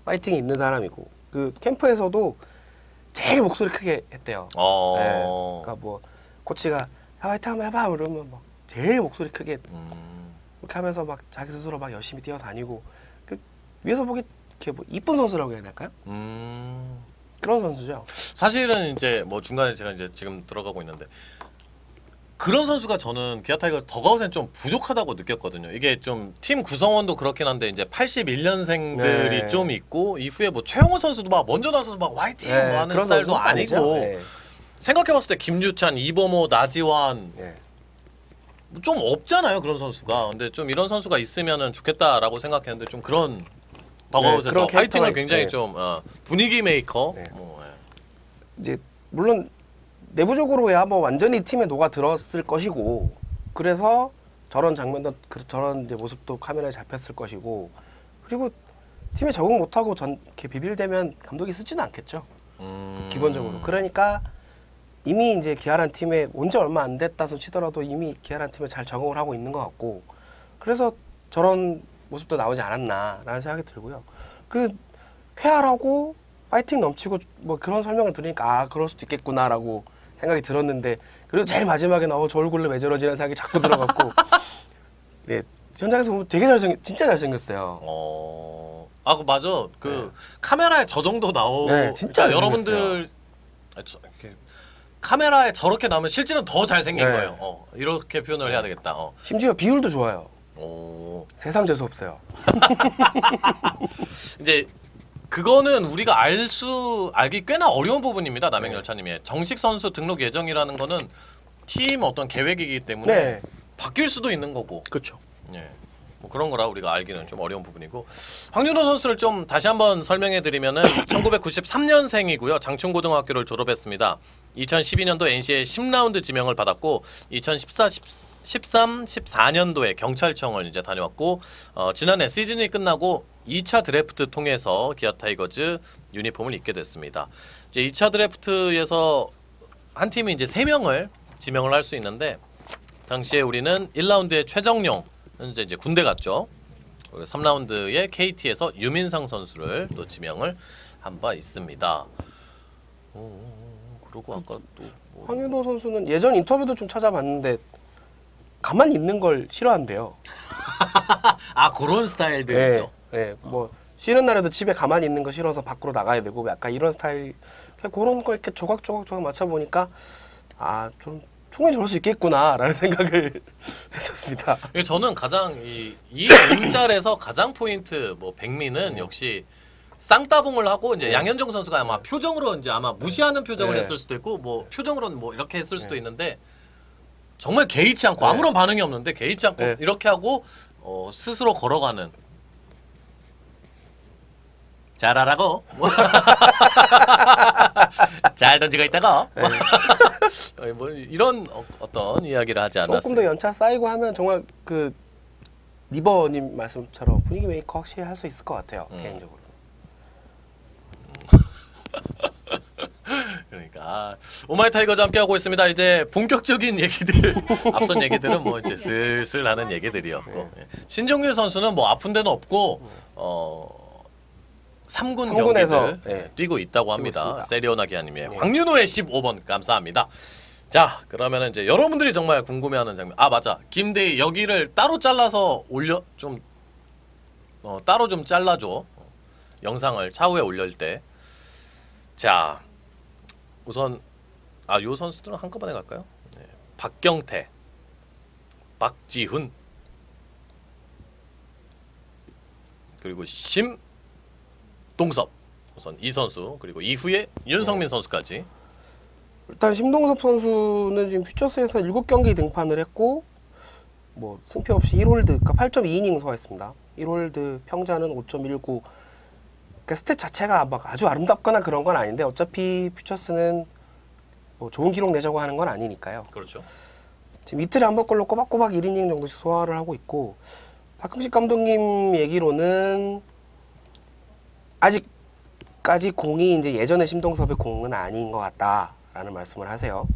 파이팅이 있는 사람이고 그 캠프에서도 제일 목소리 크게 했대요. 네, 그러니까 뭐 코치가 야, 화이팅 한번 해봐 그러면 막 제일 목소리 크게 이렇게 하면서 막 자기 스스로 막 열심히 뛰어다니고 그 위에서 보기 이렇게 뭐 이쁜 선수라고 해야 될까요? 그런 선수죠. 사실은 이제 뭐 중간에 제가 이제 지금 들어가고 있는데 그런 선수가 저는 기아 타이거즈 더가웃엔 좀 부족하다고 느꼈거든요. 이게 좀 팀 구성원도 그렇긴 한데 이제 81년생들이 네. 좀 있고 이후에 뭐 최용호 선수도 막 먼저 나서서 막 화이팅 네, 뭐 하는 그런 스타일도 선수는 아니고 아니죠. 네. 생각해봤을 때 김주찬, 이범호, 나지완 네. 좀 없잖아요 그런 선수가. 근데 좀 이런 선수가 있으면 좋겠다라고 생각했는데 좀 그런 더가웃에서 그런 캐릭터가 화이팅을 굉장히 네. 좀 분위기 메이커. 네. 뭐, 예. 이제 물론 내부적으로야 뭐 완전히 팀에 녹아 들었을 것이고 그래서 저런 장면도 저런 이제 모습도 카메라에 잡혔을 것이고 그리고 팀에 적응 못하고 이렇게 비빌대면 감독이 쓰지는 않겠죠. 기본적으로. 그러니까 이미 이제 기아란 팀에 온 지 얼마 안 됐다서 치더라도 이미 기아란 팀에 잘 적응을 하고 있는 것 같고 그래서 저런 모습도 나오지 않았나라는 생각이 들고요. 그 쾌활하고 파이팅 넘치고 뭐 그런 설명을 들으니까 아 그럴 수도 있겠구나라고 생각이 들었는데 그리고 제일 마지막에 저 얼굴로 왜 저러지라는 생각이 자꾸 들어갔고 네 현장에서 보면 되게 진짜 잘생겼어요. 아, 그 맞아. 그 카메라에 저 정도 네, 진짜 그러니까 여러분들 이렇게 카메라에 저렇게 나오면 실제는 더 잘생긴 네. 거예요. 이렇게 표현을 해야 되겠다. 심지어 비율도 좋아요. 세상 재수 없어요. 이제 그거는 우리가 알기 꽤나 어려운 부분입니다. 남행열차님이 정식 선수 등록 예정이라는 거는 팀 어떤 계획이기 때문에 네. 바뀔 수도 있는 거고. 그렇죠. 예. 뭐 그런 거라 우리가 알기는 좀 어려운 부분이고 황윤호 선수를 좀 다시 한번 설명해 드리면은 1993년생이고요. 장충고등학교를 졸업했습니다. 2012년도 NC의 10라운드 지명을 받았고 14년도에 경찰청을 이제 다녀왔고 지난해 시즌이 끝나고 2차 드래프트 통해서 기아 타이거즈 유니폼을 입게 됐습니다. 이제 2차 드래프트에서 한 팀이 이제 3명을 지명을 할 수 있는데 당시에 우리는 1라운드에 최정용 현재 이제 군대 갔죠. 그리고 3라운드에 KT에서 유민상 선수를 또 지명을 한 바 있습니다. 그리고 아까 또 뭐... 황윤호 선수는 예전 인터뷰도 좀 찾아봤는데 가만히 있는 걸 싫어한대요. 아 그런 스타일들이죠. 네, 뭐 쉬는 날에도 집에 가만히 있는 거 싫어서 밖으로 나가야 되고 약간 이런 스타일. 그런 걸 이렇게 조각조각 맞춰 보니까 아 좀 충분히 저럴 수 있겠구나라는 생각을 했었습니다. 저는 가장 이 문짤에서 가장 포인트 뭐 백미는 역시 쌍따봉을 하고 이제 양현종 선수가 아마 표정으로 이제 아마 무시하는 표정을 네. 했을 수도 있고 뭐 표정으로는 뭐 이렇게 했을 수도 있는데 정말 개의치 않고 아무런 반응이 없는데 개의치 않고 이렇게 하고 스스로 걸어가는 잘하라고 잘 던지고 있다가 뭐 이런 어떤 이야기를 하지 않았어요. 조금 더 연차 쌓이고 하면 정말 그 리버님 말씀처럼 분위기 메이커 확실히 할 수 있을 것 같아요. 개인적으로. 그러니까 오마이 타이거즈 함께 하고 있습니다. 이제 본격적인 얘기들 앞선 얘기들은 뭐 이제 슬슬 하는 얘기들이었고 신종일 선수는 뭐 아픈 데는 없고 3군 경기들 뛰고 있다고 합니다. 세리오나 기아님의 황윤호의 15번 감사합니다. 자 그러면 이제 여러분들이 정말 궁금해하는 장면 아 맞아 김대희 여기를 따로 잘라서 올려 좀 따로 좀 잘라줘 영상을 차후에 올릴 때 자 우선 요 선수들은 한꺼번에 갈까요? 네. 박경태, 박지훈 그리고 심동섭 우선 이 선수 그리고 이후에 윤성민 선수까지 일단 심동섭 선수는 지금 퓨처스에서 7경기 등판을 했고 뭐 승패 없이 1홀드 그러니까 8.2이닝 소화했습니다. 1홀드 평자는 5.19 그러니까 스탯 자체가 막 아주 아름답거나 그런 건 아닌데 어차피 퓨처스는 뭐 좋은 기록 내자고 하는 건 아니니까요. 그렇죠. 지금 이틀에 한 번꼴로 꼬박꼬박 1이닝 정도씩 소화를 하고 있고 박흥식 감독님 얘기로는 아직까지 공이 이제 예전의 심동섭의 공은 아닌 것 같다라는 말씀을 하세요.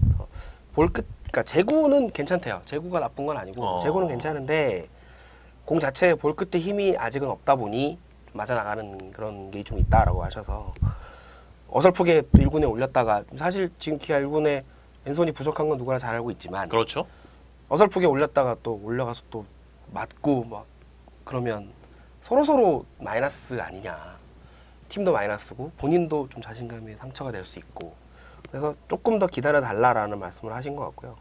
그러니까 제구는 괜찮대요. 제구가 나쁜 건 아니고 제구는 괜찮은데 공 자체에 볼 끝에 힘이 아직은 없다 보니 맞아 나가는 그런 게 좀 있다라고 하셔서 어설프게 또 1군에 올렸다가 사실 지금 기아 1군에 왼손이 부족한 건 누구나 잘 알고 있지만 그렇죠. 어설프게 올렸다가 또 올려가서 또 맞고 막 그러면 서로 마이너스 아니냐. 팀도 마이너스고 본인도 좀 자신감에 상처가 될 수 있고 그래서 조금 더 기다려 달라라는 말씀을 하신 것 같고요.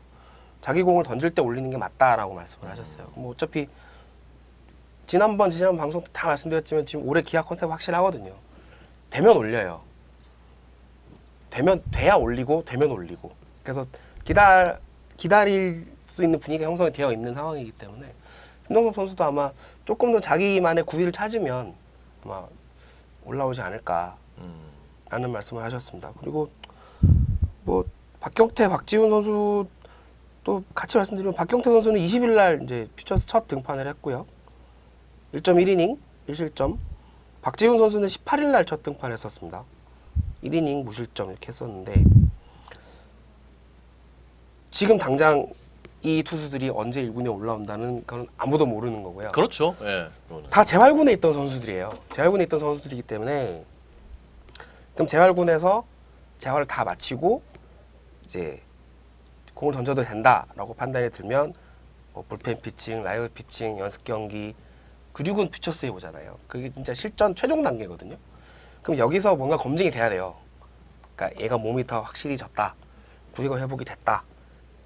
자기 공을 던질 때 올리는 게 맞다라고 말씀을 하셨어요. 뭐 어차피 지난 방송 때 다 말씀드렸지만 지금 올해 기아 컨셉 확실하거든요. 되면 올려요. 돼야 올리고 되면 올리고. 그래서 기다릴 수 있는 분위기가 형성이 되어 있는 상황이기 때문에 심동섭 선수도 아마 조금 더 자기만의 구위를 찾으면 아마 올라오지 않을까 라는 말씀을 하셨습니다. 그리고 뭐 박경태, 박지훈 선수 또 같이 말씀드리면 박경태 선수는 20일 날 이제 퓨처스 첫 등판을 했고요. 1.1이닝 1실점. 박지훈 선수는 18일 날 첫 등판했었습니다. 1이닝 무실점 이렇게 했었는데 지금 당장 이 투수들이 언제 1군에 올라온다는 건 아무도 모르는 거고요. 그렇죠. 예. 다 재활군에 있던 선수들이에요. 재활군에 있던 선수들이기 때문에 그럼 재활군에서 재활을 다 마치고 이제 공을 던져도 된다라고 판단이 들면 뭐 불펜 피칭, 라이브 피칭, 연습 경기 그리고 퓨처스에 오잖아요. 그게 진짜 실전 최종 단계거든요. 그럼 여기서 뭔가 검증이 돼야 돼요. 그러니까 얘가 몸이 더 확실히 졌다. 구위가 회복이 됐다.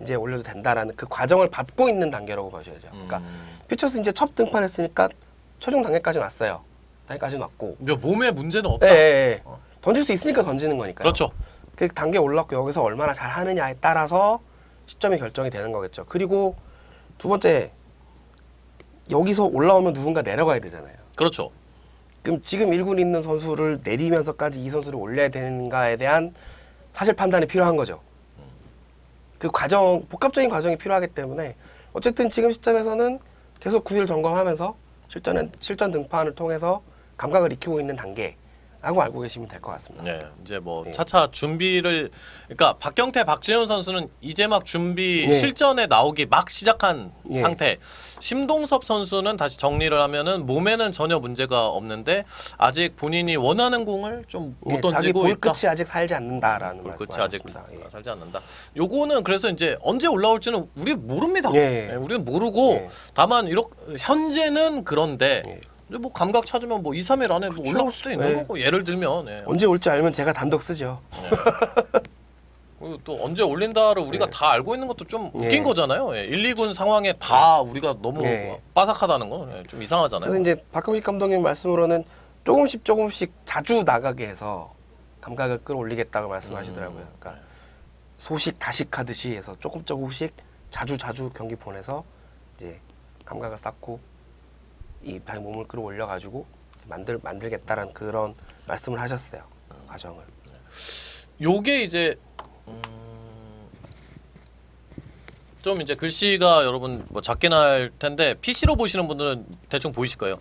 이제 올려도 된다라는 그 과정을 밟고 있는 단계라고 보셔야죠. 그러니까 퓨처스 이제 첫 등판했으니까 최종 단계까지 왔어요. 단계까지 왔고. 몸에 문제는 없다. 예. 던질 수 있으니까 던지는 거니까요. 그렇죠. 그 단계 올랐고 여기서 얼마나 잘 하느냐에 따라서 시점이 결정이 되는 거겠죠. 그리고 두 번째 여기서 올라오면 누군가 내려가야 되잖아요. 그렇죠. 그럼 지금 1군에 있는 선수를 내리면서까지 이 선수를 올려야 되는가에 대한 사실 판단이 필요한 거죠. 그 과정, 복합적인 과정이 필요하기 때문에 어쨌든 지금 시점에서는 계속 구위를 점검하면서 실전 등판을 통해서 감각을 익히고 있는 단계라는 하고 알고 계시면 될 것 같습니다. 네, 이제 뭐 네. 차차 준비를 그러니까 박경태, 박지훈 선수는 이제 막 준비 네. 실전에 나오기 막 시작한 네. 상태. 심동섭 선수는 다시 정리를 하면은 몸에는 전혀 문제가 없는데 아직 본인이 원하는 공을 좀 못 예, 자기 던지고 볼 있다. 끝이 아직 살지 않는다라는 볼끝이 말씀을 아직 하셨습니다. 예. 살지 않는다. 요거는 그래서 이제 언제 올라올지는 우리 모릅니다. 예. 예, 우리는 모르고 예. 다만 이렇게 현재는 그런데 예. 이제 뭐 감각 찾으면 뭐 2, 3일 안에 뭐 그렇죠. 올라올 수도 있는 예. 거고 예를 들면 예. 언제 올지 알면 제가 단독 쓰죠. 그리고 또 언제 올린다를 우리가 예. 다 알고 있는 것도 좀 웃긴 예. 거잖아요. 예. 1, 2군 상황에 다 우리가 너무 예. 빠삭하다는 건 좀 이상하잖아요. 그래서 이제 박형식 감독님 말씀으로는 조금씩 자주 나가게 해서 감각을 끌어올리겠다고 말씀하시더라고요. 그러니까 소식 다식하듯이 해서 조금씩 자주 경기 보내서 이제 감각을 쌓고 이 몸을 끌어올려 가지고 만들겠다라는 그런 말씀을 하셨어요. 그 과정을. 요게 이제 좀 이제 글씨가 여러분 뭐 작긴 할 텐데 PC로 보시는 분들은 대충 보이실 거예요.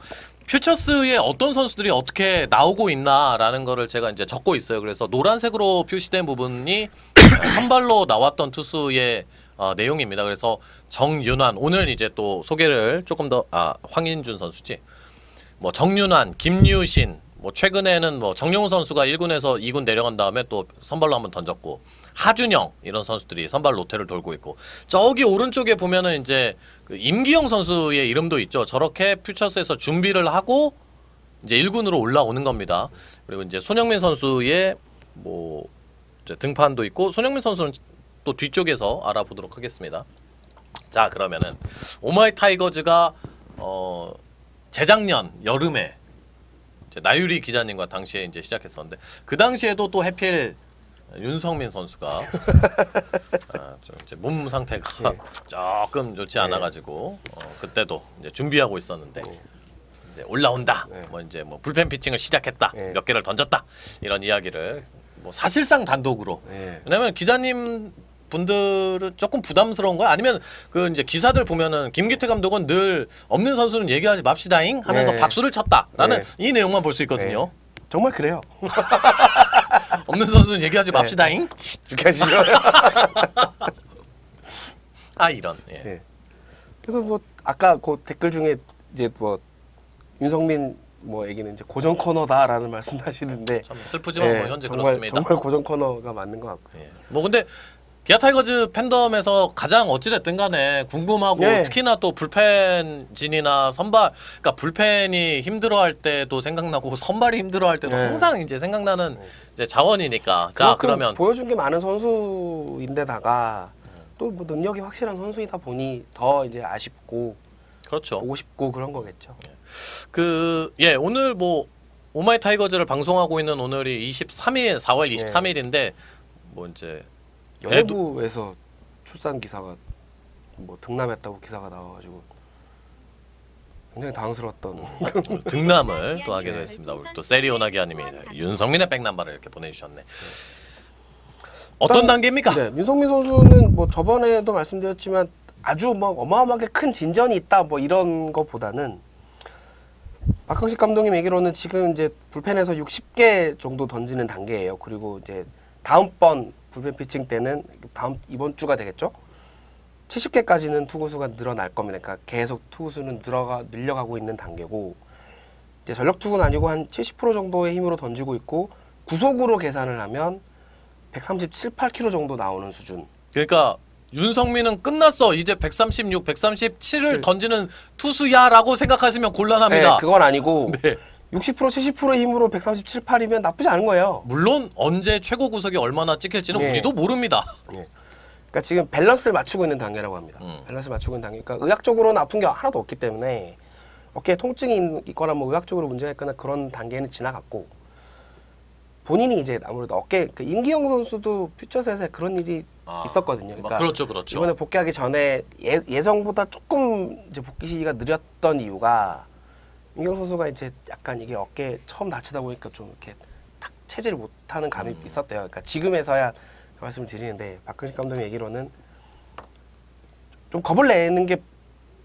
퓨처스에 어떤 선수들이 어떻게 나오고 있나라는 거를 제가 이제 적고 있어요. 그래서 노란색으로 표시된 부분이 선발로 나왔던 투수의 내용입니다. 그래서 정윤환 오늘 이제 또 소개를 조금 더 황인준 선수지. 뭐 정윤환, 김유신, 뭐 최근에는 뭐 정용우 선수가 1군에서 2군 내려간 다음에 또 선발로 한번 던졌고 하준영 이런 선수들이 선발 로테를 돌고 있고 저기 오른쪽에 보면은 이제 그 임기영 선수의 이름도 있죠. 저렇게 퓨처스에서 준비를 하고 이제 1군으로 올라오는 겁니다. 그리고 이제 손흥민 선수의 뭐 이제 등판도 있고 손흥민 선수는 또 뒤쪽에서 알아보도록 하겠습니다. 자 그러면은 오마이 타이거즈가 재작년 여름에 이제 나유리 기자님과 당시에 이제 시작했었는데 그 당시에도 또 해필 윤성민 선수가 좀 이제 몸 상태가 조금 좋지 않아가지고 그때도 이제 준비하고 있었는데 이제 올라온다. 뭐 이제 뭐 불펜 피칭을 시작했다. 몇 개를 던졌다. 이런 이야기를 뭐 사실상 단독으로. 왜냐면 기자님 분들은 조금 부담스러운 거야? 아니면 그 이제 기사들 보면은 김기태 감독은 늘 없는 선수는 얘기하지 맙시다잉 하면서 박수를 쳤다라는 이 내용만 볼 수 있거든요. 정말 그래요. 없는 선수는 얘기하지 맙시다잉. 이렇게 하시죠. 이런. 예. 그래서 뭐 아까 그 댓글 중에 이제 뭐 윤성민 뭐 얘기는 이제 고정 코너다라는 말씀하시는데 참 슬프지만 뭐 현재 그렇습니다. 정말 고정 코너가 맞는 것 같고. 예. 뭐 근데 기아 타이거즈 팬덤에서 가장 어찌됐든 간에 궁금하고 특히나 또 불펜진이나 선발 그러니까 불펜이 힘들어할 때도 생각나고 선발이 힘들어할 때도 항상 이제 생각나는 이제 자원이니까 자 그러면 보여준 게 많은 선수인데다가 또 뭐 능력이 확실한 선수이다 보니 더 이제 아쉽고 그렇죠. 보고 싶고 그런 거겠죠. 오늘 뭐 오마이 타이거즈를 방송하고 있는 오늘이 23일 4월 23일인데 뭐 이제 연예부에서 출산 기사가 뭐 등남했다고 기사가 나와가지고 굉장히 당황스러웠던 등남을 또 하게 됐습니다. 우리 또 세리오나기아님이 윤성민의 백남바를 이렇게 보내주셨네. 어떤 단계입니까? 네, 윤성민 선수는 뭐 저번에도 말씀드렸지만 아주 뭐 어마어마하게 큰 진전이 있다 뭐 이런 것보다는 박형식 감독님 얘기로는 지금 이제 불펜에서 60개 정도 던지는 단계예요. 그리고 이제 다음번 불펜 피칭 때는 이번 주가 되겠죠? 70개까지는 투구수가 늘어날 겁니다. 그러니까 계속 투구수는 늘려가고 있는 단계고 이제 전력 투구는 아니고 한 70% 정도의 힘으로 던지고 있고 구속으로 계산을 하면 137, 8km 정도 나오는 수준. 그러니까 윤성민은 끝났어. 이제 136, 137을 던지는 투수야라고 생각하시면 곤란합니다. 네, 그건 아니고 네. 60%, 70%의 힘으로 137, 8이면 나쁘지 않은 거예요. 물론 언제 최고 구속이 얼마나 찍힐지는 우리도 모릅니다. 그러니까 지금 밸런스를 맞추고 있는 단계라고 합니다. 밸런스를 맞추고 있는 단계. 그러니까 의학적으로는 아픈 게 하나도 없기 때문에 어깨에 통증이 있거나 뭐 의학적으로 문제가 있거나 그런 단계는 지나갔고 본인이 이제 아무래도 어깨 임기영 선수도 퓨처셋에 그런 일이 있었거든요. 그러니까 그렇죠. 이번에 복귀하기 전에 예정보다 조금 이제 복귀 시기가 느렸던 이유가 임기영 선수가 이제 약간 이게 어깨 처음 다치다 보니까 좀 이렇게 탁 체질 못하는 감이 있었대요. 그러니까 지금에서야 그 말씀을 드리는데 박근식 감독님 얘기로는 좀 겁을 내는 게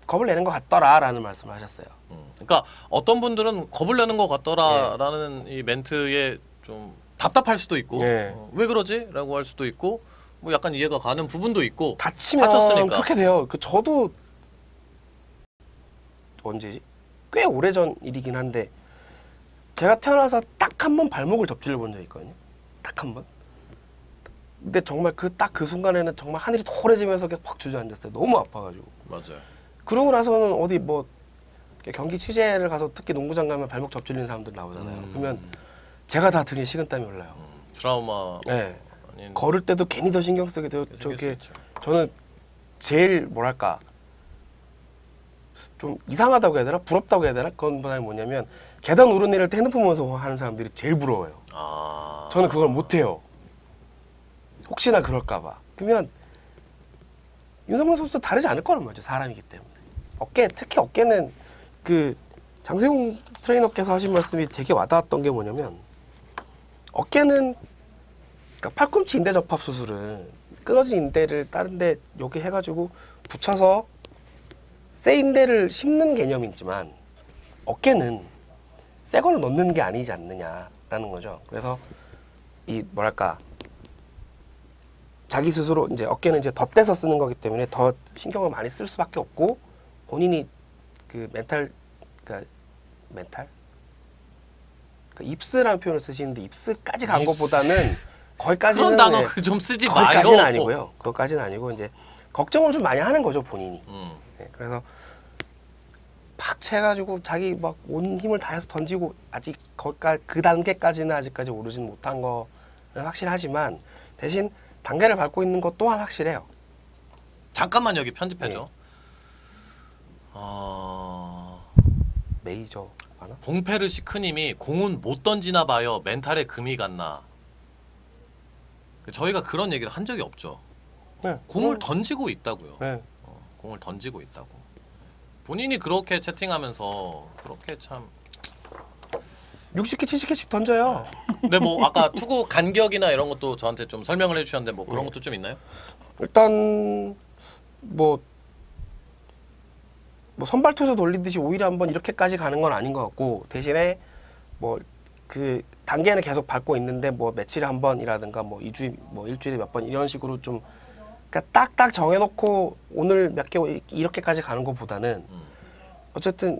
겁을 내는 것 같더라라는 말씀을 하셨어요. 그러니까 어떤 분들은 겁을 내는 것 같더라라는 이 멘트에 좀 답답할 수도 있고 예. 왜 그러지?라고 할 수도 있고 뭐 약간 이해가 가는 부분도 있고 다치면 다쳤으니까. 그렇게 돼요. 그 저도 언제지? 꽤 오래전 일이긴 한데 제가 태어나서 딱 한 번 발목을 접질러 본 적이 있거든요. 딱 한 번. 근데 정말 딱 그 순간에는 정말 하늘이 토래지면서 그냥 퍽 주저앉았어요. 너무 아파가지고. 맞아요. 그러고 나서는 어디 뭐 경기 취재를 가서 특히 농구장 가면 발목 접질리는 사람들 나오잖아요. 그러면 제가 다 등에 식은땀이 올라요. 트라우마. 네. 아닌 걸을 때도 괜히 더 신경 쓰게 되고 생길 저게 수 있죠. 저는 제일 뭐랄까 좀 이상하다고 해야 되나 부럽다고 해야 되나 그건 뭐냐면 계단 오르내릴 때 핸드폰 보면서 하는 사람들이 제일 부러워요. 아. 저는 그걸 못해요. 혹시나 그럴까봐. 그러면 윤석열 선수도 다르지 않을 거란 말이죠. 사람이기 때문에. 특히 어깨는 그 장세용 트레이너께서 하신 말씀이 되게 와닿았던 게 뭐냐면 어깨는 그러니까 팔꿈치 인대 접합 수술은 끊어진 인대를 다른 데 여기 해가지고 붙여서 새 인대를 심는 개념이지만 어깨는 새 거를 넣는 게 아니지 않느냐라는 거죠. 그래서 이 뭐랄까 자기 스스로 이제 어깨는 이제 덧대서 쓰는 거기 때문에 더 신경을 많이 쓸 수밖에 없고 본인이 그 멘탈 그러니까 입스라는 표현을 쓰시는데 입스까지 간 것보다는 거기까지는 그런 단어 좀 쓰지 마요. 거기까지는 아니고요. 그것까지는 아니고 이제 걱정을 좀 많이 하는 거죠 본인이. 네, 그래서 팍 채가지고 자기 막 온 힘을 다해서 던지고 아직 거기까지 그 단계까지는 아직까지 오르진 못한 거는 확실하지만 대신 단계를 밟고 있는 것 또한 확실해요. 잠깐만 여기 편집해줘. 네. 메이저 하나? 봉페르 시크님이 공은 못 던지나 봐요. 멘탈에 금이 갔나. 저희가 그런 얘기를 한 적이 없죠. 네. 공을 던지고 있다고요. 네. 공을 던지고 있다고. 본인이 그렇게 채팅하면서 그렇게 참. 60개, 70개씩 던져요. 근데 뭐 아까 투구 간격이나 이런 것도 저한테 좀 설명을 해주셨는데 뭐 그런 것도 좀 있나요? 일단 뭐 선발 투수 돌리듯이 오히려 한번 이렇게까지 가는 건 아닌 것 같고 대신에 뭐 그 단계는 계속 밟고 있는데 뭐 며칠에 한 번이라든가 뭐 2주에 뭐 일주일에 몇 번 이런 식으로 좀 그러니까 딱딱 정해놓고 오늘 몇 개 이렇게까지 가는 것보다는 어쨌든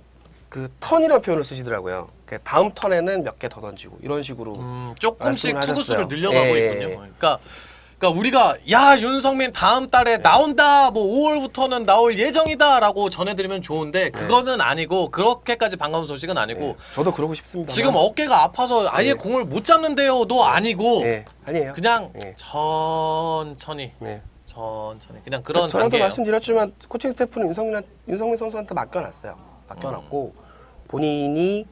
그 턴이라는 표현을 쓰시더라고요. 그 다음 턴에는 몇 개 더 던지고 이런 식으로 조금씩 말씀을 투구수를 하셨어요. 늘려가고 예, 있군요. 예. 그러니까 우리가 야 윤성민 다음 달에 나온다 뭐 5월부터는 나올 예정이다라고 전해드리면 좋은데 그거는 아니고 그렇게까지 반가운 소식은 아니고 네, 저도 그러고 싶습니다. 지금 어깨가 아파서 아예 네. 공을 못 잡는데요도 아니고 네, 아니에요. 그냥 네. 천천히 네. 그냥 그런 전에도 단계예요. 말씀드렸지만 코칭 스태프는 윤성민 선수한테 맡겨놨어요. 맡겨놨고 본인이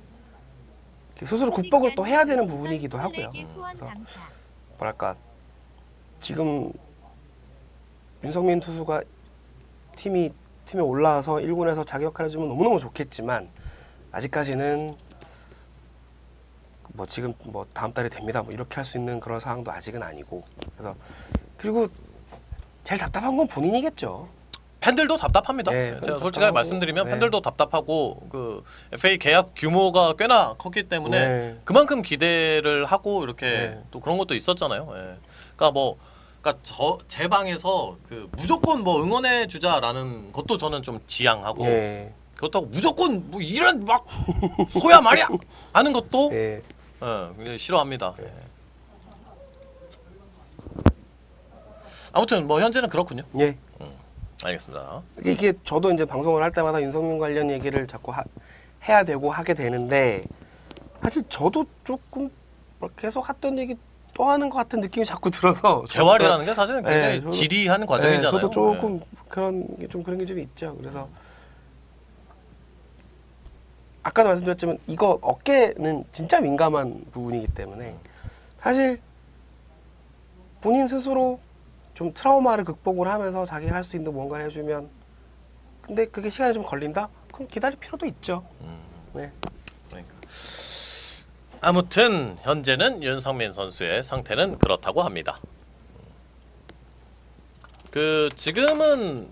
스스로 극복을 또 해야 되는 부분이기도 하고요. 그래서 뭐랄까 지금 윤성민 투수가 팀에 올라와서 1군에서 자기 역할을 해주면 너무너무 좋겠지만 아직까지는 뭐 지금 뭐 다음 달에 됩니다 뭐 이렇게 할 수 있는 그런 상황도 아직은 아니고 그래서 그리고 제일 답답한 건 본인이겠죠. 팬들도 답답합니다. 네, 제가 팬들도 솔직하게 답답하고, 말씀드리면 네. 팬들도 답답하고 그 FA 계약 규모가 꽤나 컸기 때문에 네. 그만큼 기대를 하고 이렇게 네. 또 그런 것도 있었잖아요. 예. 그러니까 제 방에서 그 무조건 뭐 응원해 주자라는 것도 저는 좀 지양하고 예. 그렇다고 무조건 뭐 이런 막 소야 말이야 하는 것도 예. 굉장히 싫어합니다. 예. 아무튼 뭐 현재는 그렇군요. 예. 알겠습니다. 이게 저도 이제 방송을 할 때마다 윤성민 관련 얘기를 자꾸 해야 되고 하게 되는데 사실 저도 조금 뭐 계속 했던 얘기 또 하는 것 같은 느낌이 자꾸 들어서 재활이라는 게 사실은 굉장히 저도- 지리한 과정이잖아요. 저도 조금 그런 게 좀 있죠. 그래서 아까도 말씀드렸지만 이거 어깨는 진짜 민감한 부분이기 때문에 사실 본인 스스로 좀 트라우마를 극복을 하면서 자기가 할 수 있는 뭔가를 해주면 근데 그게 시간이 좀 걸린다? 그럼 기다릴 필요도 있죠. 네. 그러니까. 아무튼 현재는 윤성민 선수의 상태는 그렇다고 합니다. 그 지금은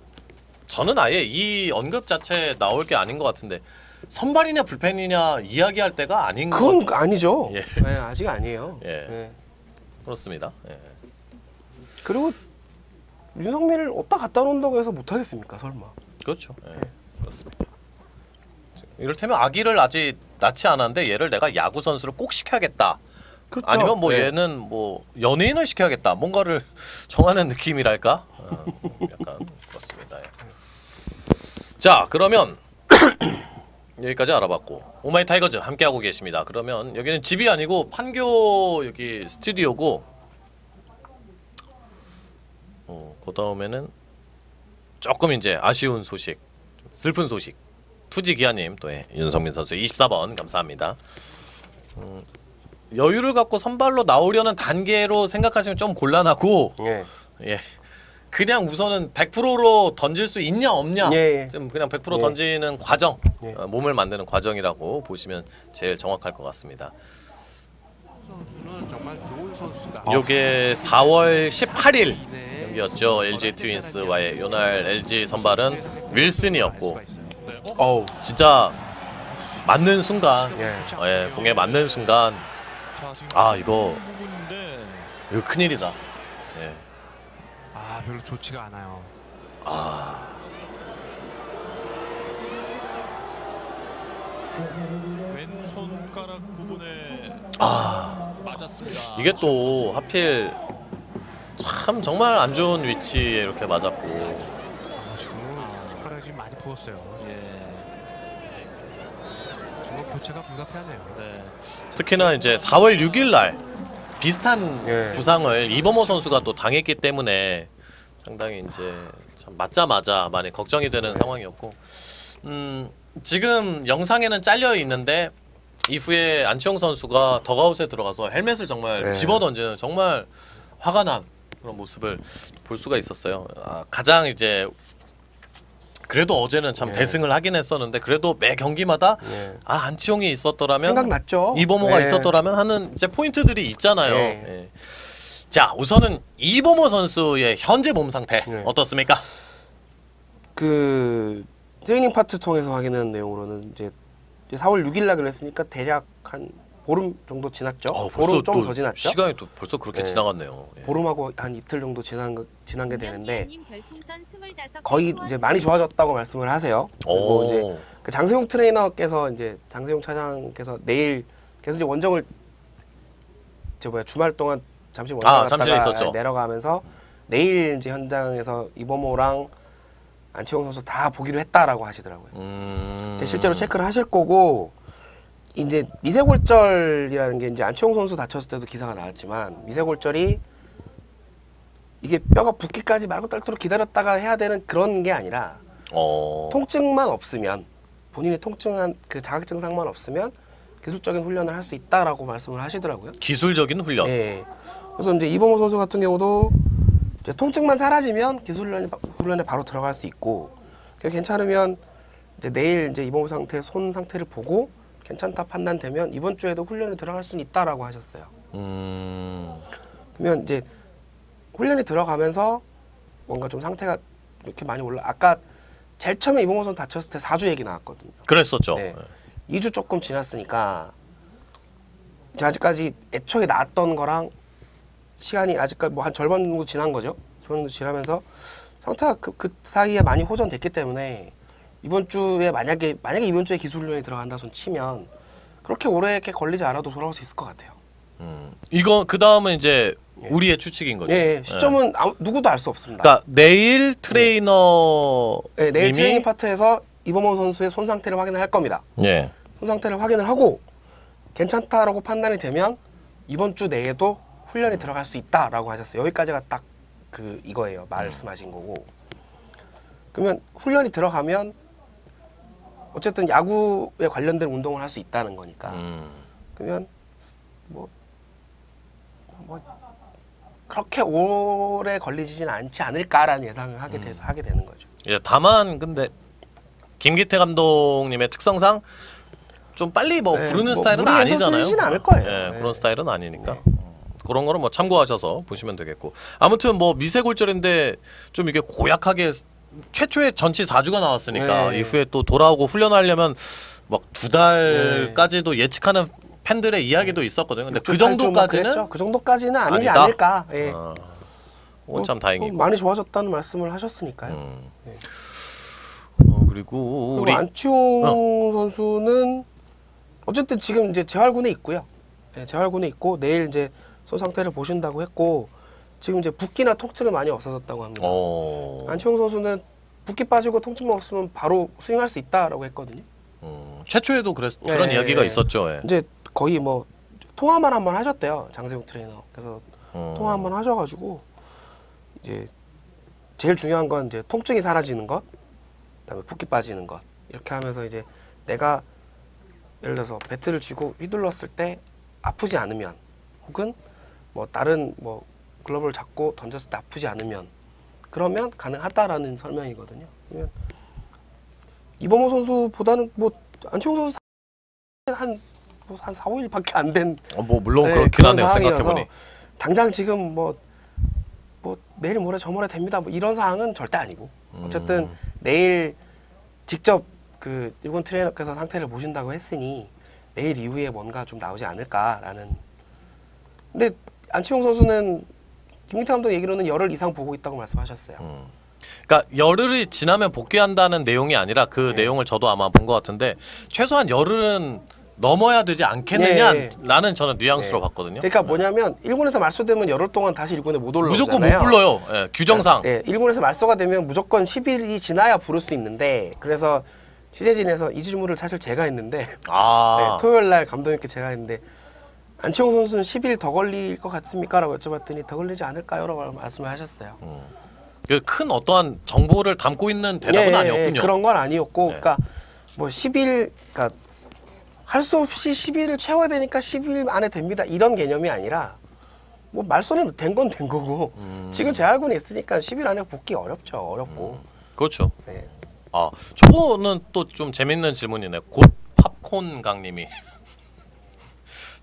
저는 아예 이 언급 자체 나올 게 아닌 것 같은데 선발이냐 불펜이냐 이야기할 때가 아닌 것 그건 같아요. 아니죠. 예. 네, 아직 아니에요. 예. 네. 그렇습니다. 예. 그리고 윤석민을 어디다 갖다 놓는다고 해서 못 하겠습니까? 설마. 그렇죠. 예. 그렇습니다. 이를테면 아기를 아직 낳지 않았는데 얘를 내가 야구 선수를 꼭 시켜야겠다. 그렇죠. 아니면 뭐 네. 얘는 뭐 연예인을 시켜야겠다. 뭔가를 정하는 느낌이랄까? 약간 그렇습니다. 예. 자, 그러면 여기까지 알아봤고 오마이 타이거즈 함께하고 계십니다. 그러면 여기는 집이 아니고 판교 여기 스튜디오고 그 다음에는 조금 이제 아쉬운 소식, 좀 슬픈 소식. 투지기아님 또 윤성민 선수 24번 감사합니다. 여유를 갖고 선발로 나오려는 단계로 생각하시면 좀 곤란하고 예. 예. 그냥 우선은 100%로 던질 수 있냐 없냐 예. 좀 그냥 100% 예. 던지는 과정 예. 몸을 만드는 과정이라고 보시면 제일 정확할 것 같습니다. 선수는 정말 좋은 선수다. 요게 4월 18일 네. 경기였죠. LG 트윈스와의 요날 LG 선발은 윌슨이었고 어우. 진짜 맞는 순간 예. 예, 공에 맞는 순간 아, 이거 큰일이다. 예. 아 별로 좋지가 않아요. 아, 왼손가락 부분에 맞았습니다. 이게 또 하필 참 정말 안 좋은 위치에 이렇게 맞았고 지금 손가락이 지금 많이 부었어요. 예. 정말 교체가 불가피하네요. 네. 특히나 이제 4월 6일 날 비슷한 예. 부상을 이범호 선수가 또 당했기 때문에 상당히 이제 참 맞자마자 많이 걱정이 되는 상황이었고 지금 영상에는 잘려 있는데 이후에 안치홍 선수가 더가웃에 들어가서 헬멧을 정말 예. 집어던지는 정말 화가 난 그런 모습을 볼 수가 있었어요. 가장 이제 그래도 어제는 참 예. 대승을 하긴 했었는데 그래도 매 경기마다 예. 안치홍이 있었더라면 생각났죠. 이범호가 예. 있었더라면 하는 이제 포인트들이 있잖아요. 예. 예. 자, 우선은 이범호 선수의 현재 몸 상태 예. 어떻습니까? 그 트레이닝 파트 통해서 확인한 내용으로는 이제 4월 6일 날 그랬으니까 대략 한 보름 정도 지났죠. 보름 좀 더 지났죠. 시간이 또 벌써 그렇게 예. 지나갔네요. 예. 보름하고 한 이틀 정도 지난 게 되는데 김영희님 별풍선 25개 거의 후원 이제 많이 좋아졌다고 말씀을 하세요. 그리고 오. 이제 그 장세용 트레이너께서 이제 장세용 차장께서 내일 계속 이제 원정을 주말 동안 잠시 원정 잠실에 갔다가 있었죠. 내려가면서 내일 이제 현장에서 이범호랑 안치홍 선수 다 보기로 했다라고 하시더라고요. 근데 실제로 체크를 하실 거고 이제 미세골절이라는 게 이제 안치홍 선수 다쳤을 때도 기사가 나왔지만 미세골절이 이게 뼈가 붓기까지 말고 딸도록 기다렸다가 해야 되는 그런 게 아니라 통증만 없으면 본인이 통증한 그 자각 증상만 없으면 기술적인 훈련을 할 수 있다라고 말씀을 하시더라고요. 기술적인 훈련. 예. 그래서 이제 이범호 선수 같은 경우도 이제 통증만 사라지면 기술 훈련에 바로 들어갈 수 있고 괜찮으면 이제 내일 이제 이범호 상태 손 상태를 보고 괜찮다 판단되면 이번 주에도 훈련에 들어갈 수는 있다라고 하셨어요. 그러면 이제 훈련이 들어가면서 뭔가 좀 상태가 이렇게 많이 올라. 아까 제일 처음에 이범호 선수 다쳤을 때 4주 얘기 나왔거든요. 그랬었죠. 네. 2주 조금 지났으니까 이제 아직까지 애초에 나왔던 거랑 시간이 아직까지 뭐 한 절반 정도 지난 거죠. 절반 정도 지나면서 상태가 그 사이에 많이 호전됐기 때문에 이번 주에 만약에 이번 주에 기술 훈련이 들어간다 손 치면 그렇게 오래 이렇게 걸리지 않아도 돌아올 수 있을 것 같아요. 이거 그 다음은 이제 우리의 추측인 거죠. 예, 시점은 누구도 알 수 없습니다. 그러니까 내일 트레이너 네, 내일 님이 트레이닝 파트에서 이범호 선수의 손 상태를 확인을 할 겁니다. 예. 손 상태를 확인을 하고 괜찮다라고 판단이 되면 이번 주 내에도 훈련이 들어갈 수 있다라고 하셨어요. 여기까지가 딱 그 이거예요. 말씀하신 거고. 그러면 훈련이 들어가면 어쨌든 야구에 관련된 운동을 할 수 있다는 거니까. 그러면 뭐 그렇게 오래 걸리지는 않지 않을까라는 예상을 하게 되는 거죠. 예, 다만 근데 김기태 감독님의 특성상 좀 빨리 뭐 네, 부르는 뭐 스타일은 무리해서 아니잖아요. 쓰진 않을 거예요. 예, 네. 그런 스타일은 아니니까. 그런 거는 뭐 참고하셔서 보시면 되겠고. 아무튼 뭐 미세골절인데 좀 이게 고약하게 최초의 전치 4주가 나왔으니까 네. 이후에 또 돌아오고 훈련하려면 막 2달까지도 예측하는 팬들의 이야기도 있었거든요. 근데 그 정도까지는 그 정도까지는 아니지 아니다? 않을까. 예. 그건 참 다행이고. 많이 좋아졌다는 말씀을 하셨으니까요. 네. 그리고 그리고 우리 안치홍 선수는 어쨌든 지금 이제 재활군에 있고요. 네, 재활군에 있고 내일 이제 손 상태를 보신다고 했고 지금 이제 붓기나 통증은 많이 없어졌다고 합니다. 안치홍 선수는 붓기 빠지고 통증만 없으면 바로 스윙할 수 있다라고 했거든요. 최초에도 그런 이야기가 있었죠. 예. 이제 거의 뭐 통화만 한번 하셨대요, 장세웅 트레이너. 그래서 통화 한번 하셔가지고 이제 제일 중요한 건 이제 통증이 사라지는 것, 그다음에 붓기 빠지는 것 이렇게 하면서 이제 내가 예를 들어서 배트를 쥐고 휘둘렀을 때 아프지 않으면 혹은 뭐 다른 뭐 글러브를 잡고 던졌을 때 아프지 않으면 그러면 가능하다라는 설명이거든요. 그러면 이범호 선수보다는 뭐 안치홍 선수 한 4, 5일밖에 안 된 뭐 물론 네, 그렇긴 그런 하네요. 상황이어서 생각해보니. 당장 지금 뭐 내일 모레 저모레 됩니다. 뭐 이런 상황은 절대 아니고 어쨌든 내일 직접 그 일본 트레이너께서 상태를 보신다고 했으니 내일 이후에 뭔가 좀 나오지 않을까라는. 근데 안치홍 선수는 김기태 감독 얘기로는 열흘 이상 보고 있다고 말씀하셨어요. 그러니까 열흘이 지나면 복귀한다는 내용이 아니라 그 네. 내용을 저도 아마 본 것 같은데 최소한 열흘은 넘어야 되지 않겠느냐라는 저는 뉘앙스로 봤거든요. 그러니까 뭐냐면 일본에서 말소되면 열흘 동안 다시 일본에 못 올라오잖아요. 무조건 못 불러요. 예, 규정상. 예, 일본에서 말소가 되면 무조건 10일이 지나야 부를 수 있는데 그래서 취재진에서 이 질문을 사실 제가 했는데 네, 토요일 날 감독님께 제가 했는데 안치홍 선수는 10일 더 걸릴 것 같습니까? 라고 여쭤봤더니 더 걸리지 않을까요? 라고 말씀을 하셨어요. 큰 어떠한 정보를 담고 있는 대답은 아니었군요. 그런 건 아니었고 네. 그러니까 뭐 10일 그러니까 할 수 없이 10일을 채워야 되니까 10일 안에 됩니다. 이런 개념이 아니라 뭐 말소는 된 건 된 거고 지금 재활군에 있으니까 10일 안에 복귀 어렵죠. 어렵고. 그렇죠. 네. 아, 저거는 또 좀 재밌는 질문이네. 곧 팝콘 강님이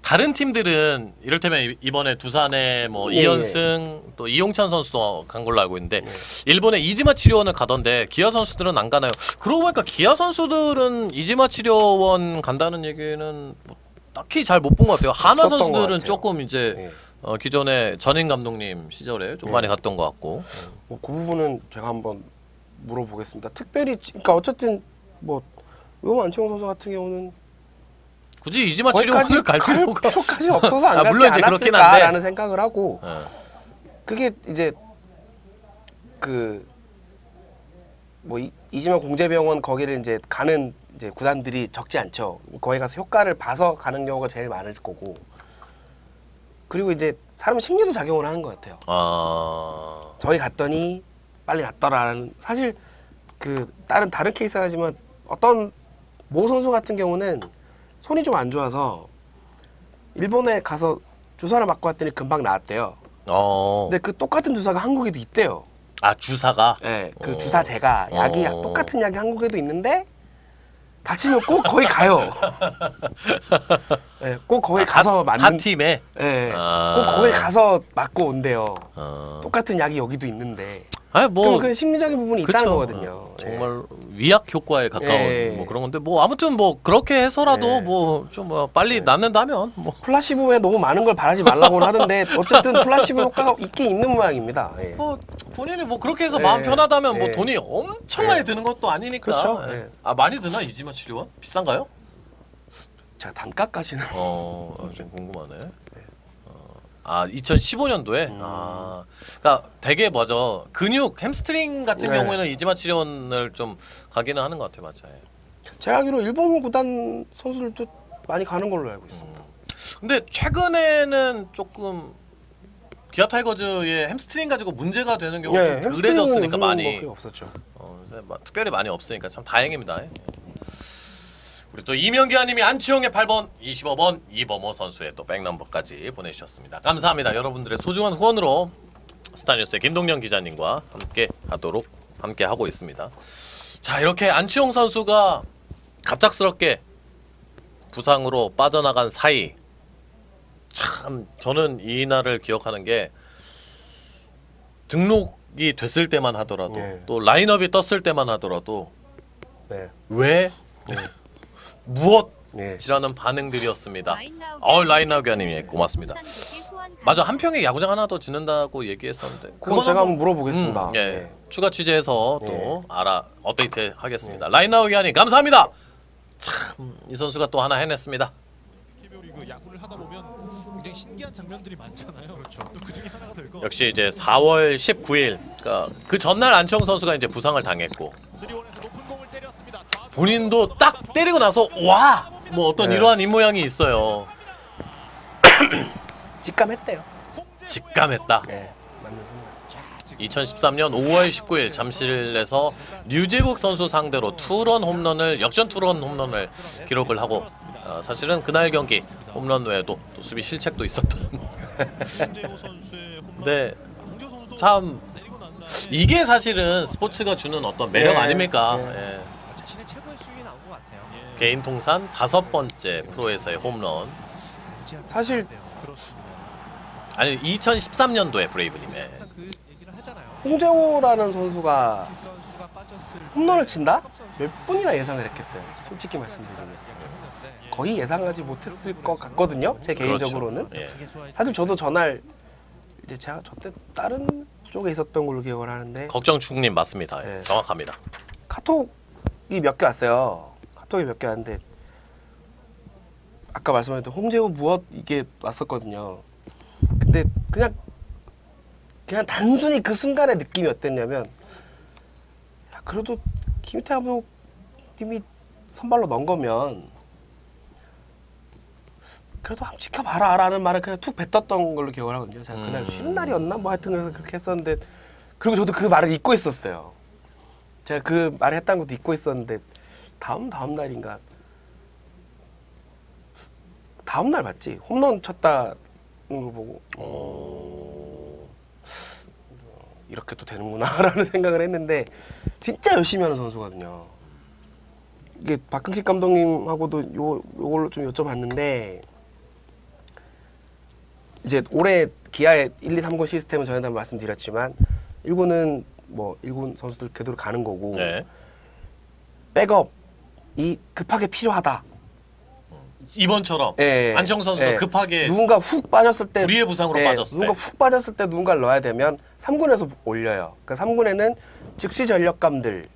다른 팀들은 이를테면 이번에 두산에 뭐 이현승 또 이용찬 선수도 간 걸로 알고 있는데 일본에 이지마 치료원을 가던데 기아 선수들은 안 가나요? 그러고 보니까 기아 선수들은 이지마 치료원 간다는 얘기는 뭐 딱히 잘 못 본 것 같아요. 한화 없었던 것 선수들은 같아요. 조금 이제 기존에 전임 감독님 시절에 좀 많이 갔던 것 같고. 뭐 그 부분은 제가 한번 물어보겠습니다. 특별히 그러니까 어쨌든 뭐 요번 안치홍 선수 같은 경우는 굳이 이지마 치료원을 갈 필요가 필요까지 없어서 안 물론 갔지 이제 그렇긴 않았을까라는 한데. 생각을 하고 그게 이제 그 뭐 이지마 공제병원 거기를 이제 가는 이제 구단들이 적지 않죠. 거기 가서 효과를 봐서 가는 경우가 제일 많을 거고 그리고 이제 사람 심리도 작용을 하는 것 같아요. 저희 갔더니 빨리 낫더라는 사실 그 다른 케이스가 하지만 어떤 모 선수 같은 경우는 손이 좀 안 좋아서 일본에 가서 주사를 맞고 왔더니 금방 나았대요. 근데 그 똑같은 주사가 한국에도 있대요. 아, 주사가? 네, 그 주사제가 약이 똑같은 약이 한국에도 있는데 다치면 꼭 거기 가요. 네, 꼭 거기 가서 맞는. 한 팀에? 네, 꼭 거기 가서 맞고 온대요. 똑같은 약이 여기도 있는데. 아니 뭐 그 심리적인 부분이 있다는 그쵸. 거거든요. 정말 위약 효과에 가까운 예. 뭐 그런 건데 뭐 아무튼 뭐 그렇게 해서라도 예. 뭐 좀 뭐 빨리 낫는다면 뭐 플라시보에 너무 많은 걸 바라지 말라고는 하던데 어쨌든 플라시보 효과가 있긴 있는 모양입니다. 예. 본인이 뭐 그렇게 해서 예. 마음 편하다면 뭐 예. 돈이 엄청 많이 드는 것도 아니니까. 그렇죠. 예. 예. 아 많이 드나 이지마 치료원? 비싼가요? 제가 단가까지는 좀 궁금하네. 2015년도에 그러니까 되게 맞아 근육 햄스트링 같은 네. 경우에는 이지마 치료원을 좀 가기는 하는 것 같아 맞아. 제가 알기로 일본 구단 선수들도 많이 가는 걸로 알고 있습니다. 근데 최근에는 조금 기아 타이거즈의 햄스트링 가지고 문제가 되는 경우가 좀 덜해졌으니까 많이 뭐 없었죠. 특별히 많이 없으니까 참 다행입니다. 우리 또 이명기아님이 안치홍의 8번, 25번 이범호 선수의 또 백넘버까지 보내주셨습니다. 감사합니다. 여러분들의 소중한 후원으로 스타뉴스의 김동영 기자님과 함께 하고 있습니다. 자 이렇게 안치홍 선수가 갑작스럽게 부상으로 빠져나간 사이 참 저는 이 날을 기억하는 게 등록 됐을 때만 하더라도 네. 또 라인업이 떴을 때만 하더라도 네. 왜 무엇이라는 네. 반응들이었습니다. 라인 라인 나우기아님 예, 고맙습니다. 맞아 한 평에 야구장 하나 더 짓는다고 얘기했었는데 그건 제가 한번 물어보겠습니다. 예, 네. 추가 취재해서 또 네. 업데이트 하겠습니다. 라인 나우기아님 감사합니다. 참 이 선수가 또 하나 해냈습니다. KBO 리그 야구를 하다 보면 굉장히 신기한 장면들이 많잖아요. 그렇죠. 또 그중에 하나가 될 거. 역시 이제 4월 19일 그러니까 그 전날 안치홍 선수가 이제 부상을 당했고 3원에서 높은 공을 때렸습니다. 본인도 딱 때리고 나서 와! 뭐 어떤 네. 이러한 입모양이 있어요. 직감했대요. 직감했다. 네. 맞는 순간. 2013년 5월 19일 잠실에서 류재국 선수 상대로 투런 홈런을 역전 투런 홈런을 기록을 하고 사실은 그날 경기 홈런 외에도 또 수비 실책도 있었던. 홍재호 선수의 홈런. 네, 홍재호 선수도 참 내리고 난 다음에 이게 사실은 스포츠가 주는 어떤 매력 네, 아닙니까? 네. 예. 자신의 최고의 스윙이 나온 것 같아요. 개인 통산 5번째 프로에서의 홈런. 사실 그렇습니다. 아니 2013년도에 브레이브님의 항상 그 얘기를 하잖아요. 홍재호라는 선수가 주 선수가 빠졌을 홈런을 때 친다? 컵 선수 몇 분이나 예상을 했겠어요. 솔직히 말씀드리면 했는데 거의 예상하지 못했을 것 같거든요. 제 개인적으로는. 그렇죠. 예. 그게 좋아했죠. 사실 저도 전날 이제 제가 저때 다른 쪽에 있었던 걸로 기억을 하는데 걱정충님 맞습니다. 예, 네. 정확합니다. 카톡이 몇 개 왔어요. 카톡이 몇 개 왔는데 아까 말씀하셨던 홍재호 무엇 이게 왔었거든요. 근데 그냥 단순히 그 순간의 느낌이 어땠냐면 야, 그래도 김희태 감독님이 선발로 넣은 거면 그래도 한번 지켜봐라 라는 말을 그냥 툭 뱉었던 걸로 기억을 하거든요. 제가 그날 쉬는 날이었나? 뭐 하여튼 그래서 그렇게 했었는데 그리고 저도 그 말을 잊고 있었어요. 제가 그 말을 했다는 것도 잊고 있었는데 다음 날인가 다음 날 봤지 홈런 쳤다는 걸 보고 이렇게 또 되는구나라는 생각을 했는데 진짜 열심히 하는 선수거든요. 이게 박흥식 감독님하고도 요걸로 좀 여쭤봤는데 이제 올해 기아의 1, 2, 3군 시스템은 전에 다 말씀드렸지만 1군은 뭐 1군 선수들 그대로 가는 거고 네. 백업이 급하게 필요하다. 이번처럼 예, 안치홍 선수도 예. 급하게 누군가 훅 빠졌을 때 불의의 부상으로 예, 빠졌을 때 누군가 훅 빠졌을 때 누군가를 넣어야 되면 3군에서 올려요. 그러니까 3군에는 즉시 전력감들을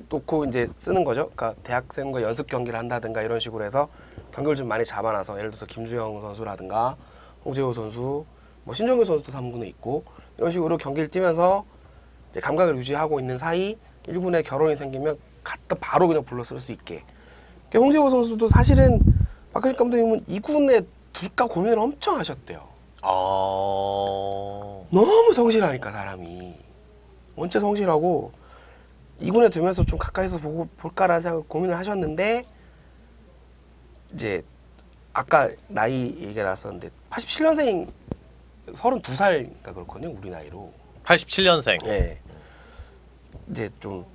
놓고 이제 쓰는 거죠. 그러니까 대학생과 연습 경기를 한다든가 이런 식으로 해서 경기를 좀 많이 잡아놔서 예를 들어서 김주영 선수라든가 홍재호 선수, 뭐 신정규 선수도 3군에 있고 이런 식으로 경기를 뛰면서 이제 감각을 유지하고 있는 사이 1군에 결혼이 생기면 갖다 바로 그냥 불러 쓸 수 있게. 홍재호 선수도 사실은 박근식 감독님은 2군에 둘까 고민을 엄청 하셨대요. 너무 성실하니까 사람이 원체 성실하고 2군에 두면서 좀 가까이서 볼까라는 생각을 고민을 하셨는데 이제 아까 나이 얘기가 나왔었는데 87년생 32살인가 그렇거든요. 우리 나이로. 87년생. 네. 이제 좀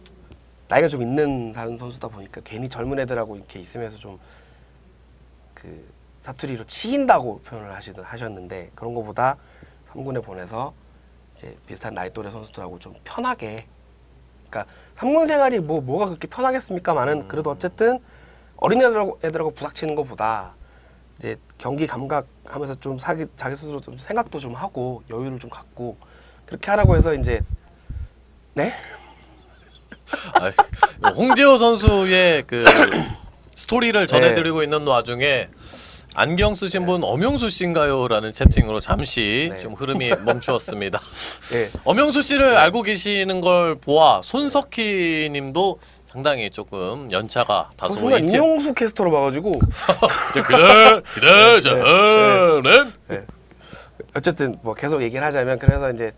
나이가 좀 있는 다른 선수다 보니까 괜히 젊은 애들하고 이렇게 있으면서 좀 그 사투리로 치인다고 표현을 하셨는데 그런 거보다 3군에 보내서 이제 비슷한 나이 또래 선수들하고 좀 편하게 그러니까 3군 생활이 뭐가 그렇게 편하겠습니까만은 그래도 어쨌든 어린 애들하고 부닥치는 것보다 이제 경기 감각하면서 좀 자기 스스로 좀 생각도 좀 하고 여유를 좀 갖고 그렇게 하라고 해서 이제 네? 홍재호 선수의 그 스토리를 전해드리고 있는 와중에 안경 쓰신 분 엄영수 씨인가요?라는 채팅으로 잠시 네. 좀 흐름이 멈추었습니다. 네. 엄영수 씨를 알고 계시는 걸 보아 손석희님도 상당히 조금 연차가 그 다소 순간 있지. 이용수 캐스터로 봐가지고 저는 네. 어쨌든 뭐 계속 얘기를 하자면 그래서 이제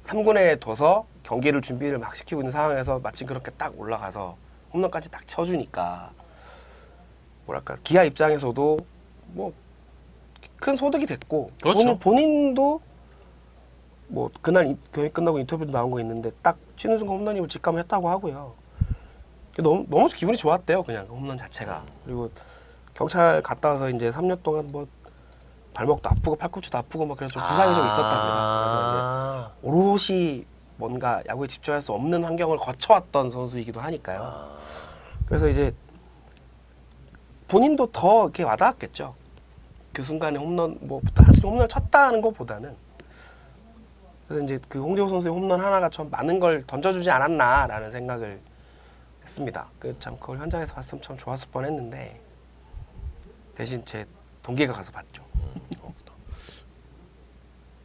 3군에 둬서 경기를 준비를 막 시키고 있는 상황에서 마침 그렇게 딱 올라가서 홈런까지 딱 쳐주니까 뭐랄까 기아 입장에서도 뭐 큰 소득이 됐고 그렇죠. 본인도 뭐 그날 경기 끝나고 인터뷰도 나온 거 있는데 딱 치는 순간 홈런임을 직감했다고 하고요. 너무 기분이 좋았대요. 그냥 홈런 자체가. 그리고 경찰 갔다 와서 이제 3년 동안 뭐 발목도 아프고 팔꿈치도 아프고 막 그래서 좀 부상이 좀 있었답니다. 그래서 이제 오롯이 뭔가 야구에 집중할 수 없는 환경을 거쳐왔던 선수이기도 하니까요. 그래서 이제 본인도 더 이렇게 와닿았겠죠. 그 순간에 홈런 뭐 단순히 홈런을 쳤다는 것보다는. 그래서 이제 그 홍재호 선수의 홈런 하나가 좀 많은 걸 던져주지 않았나라는 생각을 했습니다. 그 참 그걸 현장에서 봤으면 참 좋았을 뻔했는데 대신 제 동기가 가서 봤죠.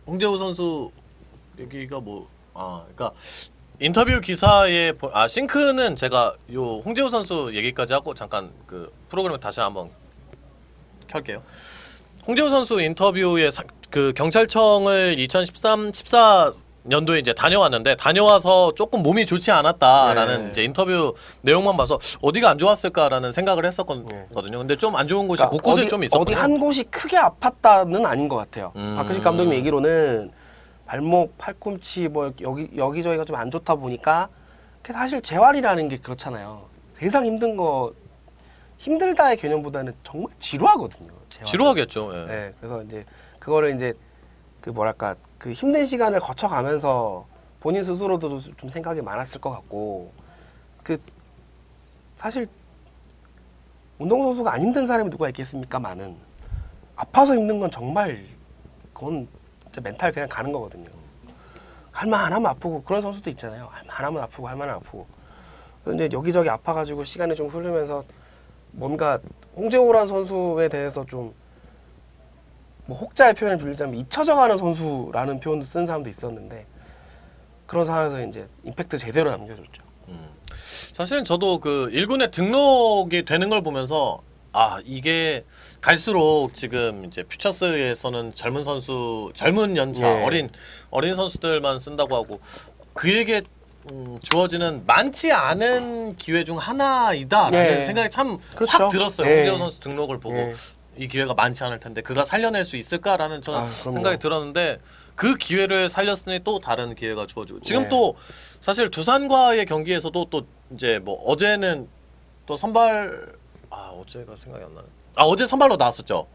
홍재호 선수 얘기가 그러니까 인터뷰 기사에 싱크는 제가 요 홍재호 선수 얘기까지 하고 잠깐 그 프로그램을 다시 한번 켤게요. 홍재호 선수 인터뷰에 그 경찰청을 14년도에 이제 다녀왔는데 다녀와서 조금 몸이 좋지 않았다라는 이제 인터뷰 내용만 봐서 어디가 안 좋았을까라는 생각을 했었거든요. 근데 좀 안 좋은 곳이 곳곳에 좀 있었거든요. 어디 한 곳이 크게 아팠다는 아닌 것 같아요. 박효식 감독님 얘기로는 발목, 팔꿈치 뭐 여기저기가 좀 안 좋다 보니까 사실 재활이라는 게 그렇잖아요. 세상 힘들다의 개념보다는 정말 지루하거든요. 재활은. 지루하겠죠. 예. 네, 그래서 이제 그거를 이제 그 뭐랄까 그 힘든 시간을 거쳐가면서 본인 스스로도 좀 생각이 많았을 것 같고 그 사실 운동선수가 안 힘든 사람이 누가 있겠습니까만은 아파서 힘든 건 정말 그건 진짜 멘탈 그냥 가는 거거든요. 할만하면 아프고 그런 선수도 있잖아요. 할만하면 아프고 할만하면 아프고. 그래서 이제 여기저기 아파가지고 시간이 좀 흐르면서 뭔가 홍재호라는 선수에 대해서 좀 뭐 혹자의 표현을 빌리자면 잊혀져가는 선수라는 표현도 쓴 사람도 있었는데 그런 상황에서 이제 임팩트 제대로 남겨줬죠. 사실은 저도 그 1군에 등록이 되는 걸 보면서 이게 갈수록 지금 이제 퓨처스에서는 젊은 연차 어린 선수들만 쓴다고 하고 그에게 주어지는 많지 않은 기회 중 하나이다라는 생각이 참 확 들었어요. 홍재호 선수 등록을 보고 이 기회가 많지 않을 텐데 그가 살려낼 수 있을까라는 저는 생각이 들었는데 그 기회를 살렸으니 또 다른 기회가 주어지고 지금 또 사실 두산과의 경기에서도 또 이제 뭐 어제는 또 선발 어제가 생각이 안 나네. 어제 선발로 나왔었죠.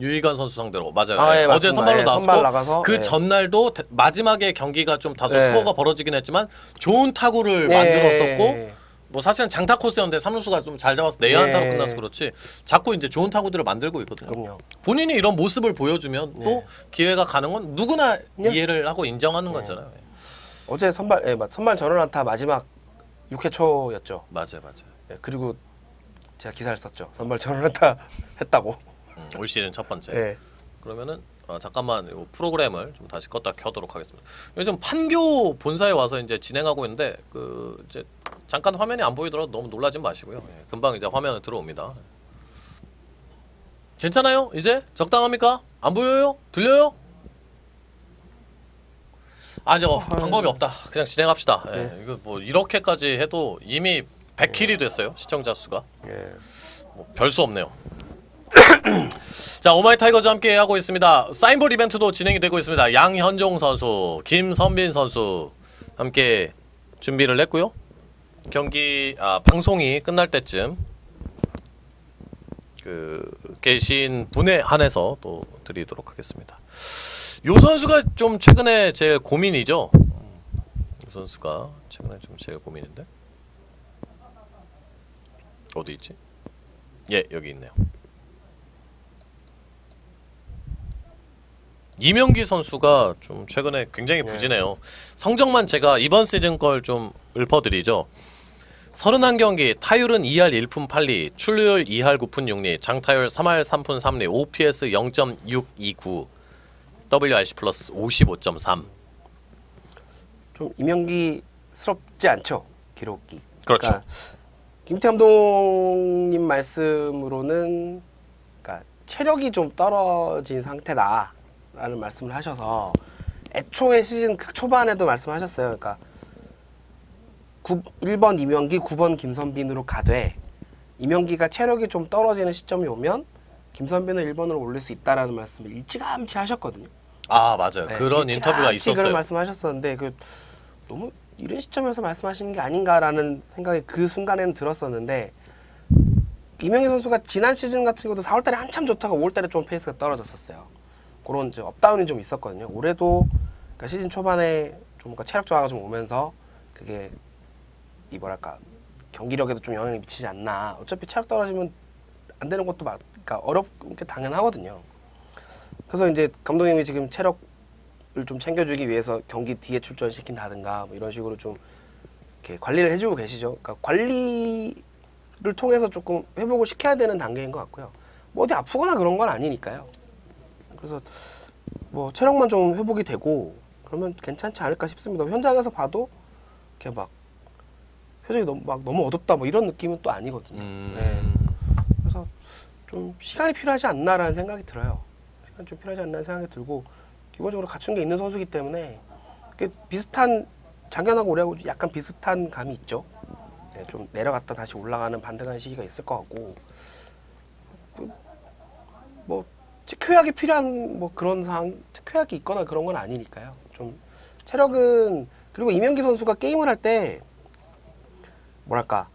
유희관 선수 상대로 맞아요. 어제 선발로 나왔고 그 전날도 마지막에 경기가 좀 다소 스코어가 벌어지긴 했지만 좋은 타구를 만들었었고 뭐 사실은 장타 코스였는데 삼루수가 좀 잘 잡아서 내야 안타로 끝나서 그렇지 자꾸 이제 좋은 타구들을 만들고 있거든요. 그럼요. 본인이 이런 모습을 보여주면 또 기회가 가는 건 누구나 이해를 하고 인정하는 거잖아요. 어제 선발 전원 안타 마지막 6회 초였죠. 맞아요. 그리고 제가 기사를 썼죠. 선발 전원 안타 했다고. 올 시즌 첫 번째. 그러면은 잠깐만 이 프로그램을 좀 다시 껐다 켜도록 하겠습니다. 요즘 판교 본사에 와서 이제 진행하고 있는데 그 이제 잠깐 화면이 안 보이더라도 너무 놀라지 마시고요. 금방 이제 화면에 들어옵니다. 괜찮아요? 이제 적당합니까? 안 보여요? 들려요? 방법이 없다. 그냥 진행합시다. 이거 뭐 이렇게까지 해도 이미 100킬이 됐어요. 시청자 수가. 뭐 별 수 없네요. 자, 오마이 타이거즈 함께 하고 있습니다. 사인볼 이벤트도 진행이 되고 있습니다. 양현종 선수, 김선빈 선수 함께 준비를 했고요. 경기 방송이 끝날 때쯤 그 계신 분에 한해서 또 드리도록 하겠습니다. 요 선수가 좀 최근에 제일 고민이죠. 요 선수가 최근에 좀 제일 고민인데 어디 있지? 여기 있네요. 이명기 선수가 좀 최근에 굉장히 부진해요. 성적만 제가 이번 시즌 걸 좀 읊어드리죠. 31경기 타율은 2할 1푼 8리, 출루율 2할 9푼 6리, 장타율 3할 3푼 3리, OPS 0.629, WRC 플러스 55.3. 좀 이명기스럽지 않죠, 기록이. 그렇죠. 그러니까 김태 감독님 말씀으로는 그러니까 체력이 좀 떨어진 상태다라는 말씀을 하셔서 애초에 시즌 초반에도 말씀하셨어요. 그러니까 1번 이명기, 9번 김선빈으로 가되 이명기가 체력이 좀 떨어지는 시점이 오면 김선빈을 1번으로 올릴 수 있다라는 말씀을 일찌감치 하셨거든요. 맞아요. 그런 인터뷰가 있었어요. 그런 말씀하셨었는데 너무 이런 시점에서 말씀하시는 게 아닌가라는 생각이 그 순간에는 들었었는데 이명희 선수가 지난 시즌 같은 경우도 4월달에 한참 좋다가 5월달에 좀 페이스가 떨어졌었어요. 그런 이제 업다운이 좀 있었거든요. 올해도 그러니까 시즌 초반에 좀 뭔가 체력 저하가 좀 오면서 그게 이 뭐랄까 경기력에도 좀 영향을 미치지 않나. 어차피 체력 떨어지면 안 되는 것도 그러니까 어렵게 당연하거든요. 그래서 이제 감독님이 지금 체력을 좀 챙겨주기 위해서 경기 뒤에 출전시킨다든가 뭐 이런 식으로 좀 이렇게 관리를 해주고 계시죠. 그러니까 관리를 통해서 조금 회복을 시켜야 되는 단계인 것 같고요. 뭐 어디 아프거나 그런 건 아니니까요. 그래서 뭐 체력만 좀 회복이 되고 그러면 괜찮지 않을까 싶습니다. 현장에서 봐도 이렇게 막 표정이 너무 어둡다 뭐 이런 느낌은 또 아니거든요. 네. 그래서 좀 시간이 필요하지 않나라는 생각이 들어요. 시간 좀 필요하지 않나는 생각이 들고 기본적으로 갖춘 게 있는 선수이기 때문에 비슷한 작년하고 올해하고 약간 비슷한 감이 있죠. 네, 좀 내려갔다 다시 올라가는 반등하는 시기가 있을 것 같고 뭐 특효약이 필요한 뭐 그런 상황 특효약이 있거나 그런 건 아니니까요. 좀 체력은 그리고 이명기 선수가 게임을 할 때 뭐랄까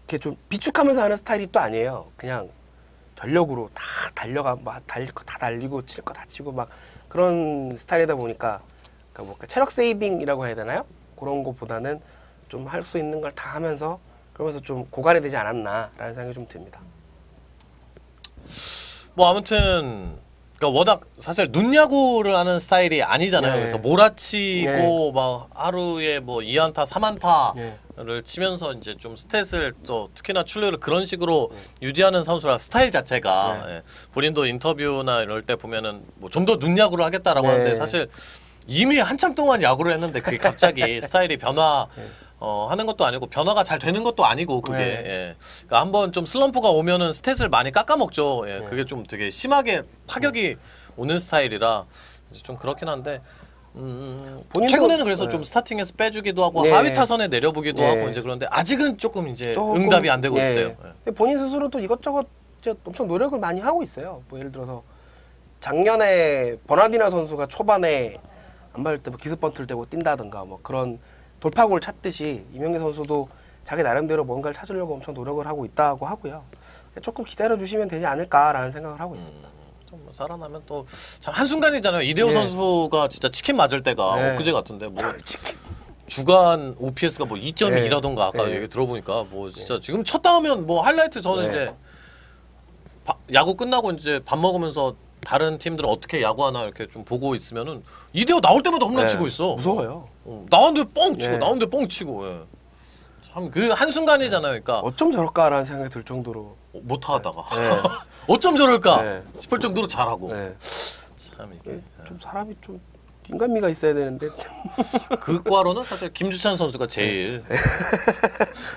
이렇게 좀 비축하면서 하는 스타일이 또 아니에요. 그냥 전력으로 다 달려가 막 다 달리고 칠 거 다 치고 막 그런 스타일이다 보니까 그러니까 뭐 체력 세이빙이라고 해야 되나요? 그런 것보다는 좀 할 수 있는 걸 다 하면서 그러면서 좀 고갈이 되지 않았나라는 생각이 좀 듭니다. 뭐 아무튼 그러니까 워낙 사실 눈야구를 하는 스타일이 아니잖아요. 네. 그래서 몰아치고 막 하루에 뭐 2안타, 3안타를 치면서 이제 좀 스탯을 또 특히나 출루를 그런 식으로 유지하는 선수라 스타일 자체가 예. 본인도 인터뷰나 이럴 때 보면은 뭐 좀 더 눈야구를 하겠다라고 하는데 사실 이미 한참 동안 야구를 했는데 그게 갑자기 스타일이 변화 하는 것도 아니고 변화가 잘 되는 것도 아니고 그게 예. 그러니까 한번 좀 슬럼프가 오면은 스탯을 많이 깎아먹죠. 예. 그게 좀 되게 심하게 파격이 오는 스타일이라 이제 좀 그렇긴 한데 최근에는 그래서 좀 스타팅에서 빼주기도 하고 하위 타선에 내려보기도 하고 이제 그런데 아직은 조금 이제 응답이 안 되고 있어요. 예. 본인 스스로도 이것저것 이제 엄청 노력을 많이 하고 있어요. 뭐 예를 들어서 작년에 버나디나 선수가 초반에 안 받을 때 뭐 기습 번트를 대고 뛴다든가 뭐 그런 돌파구를 찾듯이 이명기 선수도 자기 나름대로 뭔가를 찾으려고 엄청 노력을 하고 있다고 하고요. 조금 기다려 주시면 되지 않을까라는 생각을 하고 있습니다. 뭐 살아나면 또 참 한순간이잖아요. 이대호 선수가 진짜 치킨 맞을 때가 엊그제 같은데 뭐 주간 OPS가 뭐 2.2라던가 아까 얘기 들어보니까 뭐 진짜 지금 쳤다 하면 뭐 하이라이트 저는 이제 야구 끝나고 이제 밥 먹으면서 다른 팀들은 어떻게 야구하나 이렇게 좀 보고 있으면은 이대호 나올 때마다 홈런 치고 있어. 무서워요. 나오는데 뻥 치고 나오는데 뻥 치고. 예. 참 그 한순간이잖아요. 그러니까 어쩜 저럴까라는 생각이 들 정도로 못 하다가 어쩜 저럴까 싶을 정도로 잘하고. 참 이게 좀 사람이 좀 인간미가 있어야 되는데 그 과로는 사실 김주찬 선수가 제일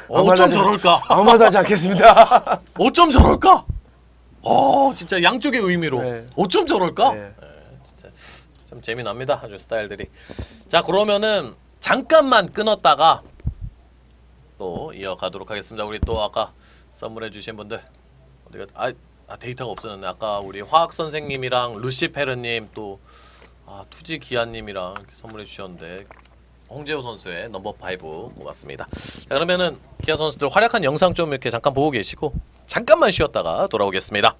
어쩜 저럴까? 아무 말도 하지 않겠습니다. 어쩜 저럴까? 진짜 양쪽의 의미로 어쩜 저럴까? 진짜 참 재미납니다. 아주 스타일들이. 자 그러면은 잠깐만 끊었다가 또 이어가도록 하겠습니다. 우리 또 아까 선물해주신 분들 어디가 데이터가 없었는데 아까 우리 화학 선생님이랑 루시페르님 또 투지 기아님이랑 이렇게 선물해 주셨는데 홍재호 선수의 넘버 5 고맙습니다. 자, 그러면은 기아 선수들 활약한 영상 좀 이렇게 잠깐 보고 계시고 잠깐만 쉬었다가 돌아오겠습니다.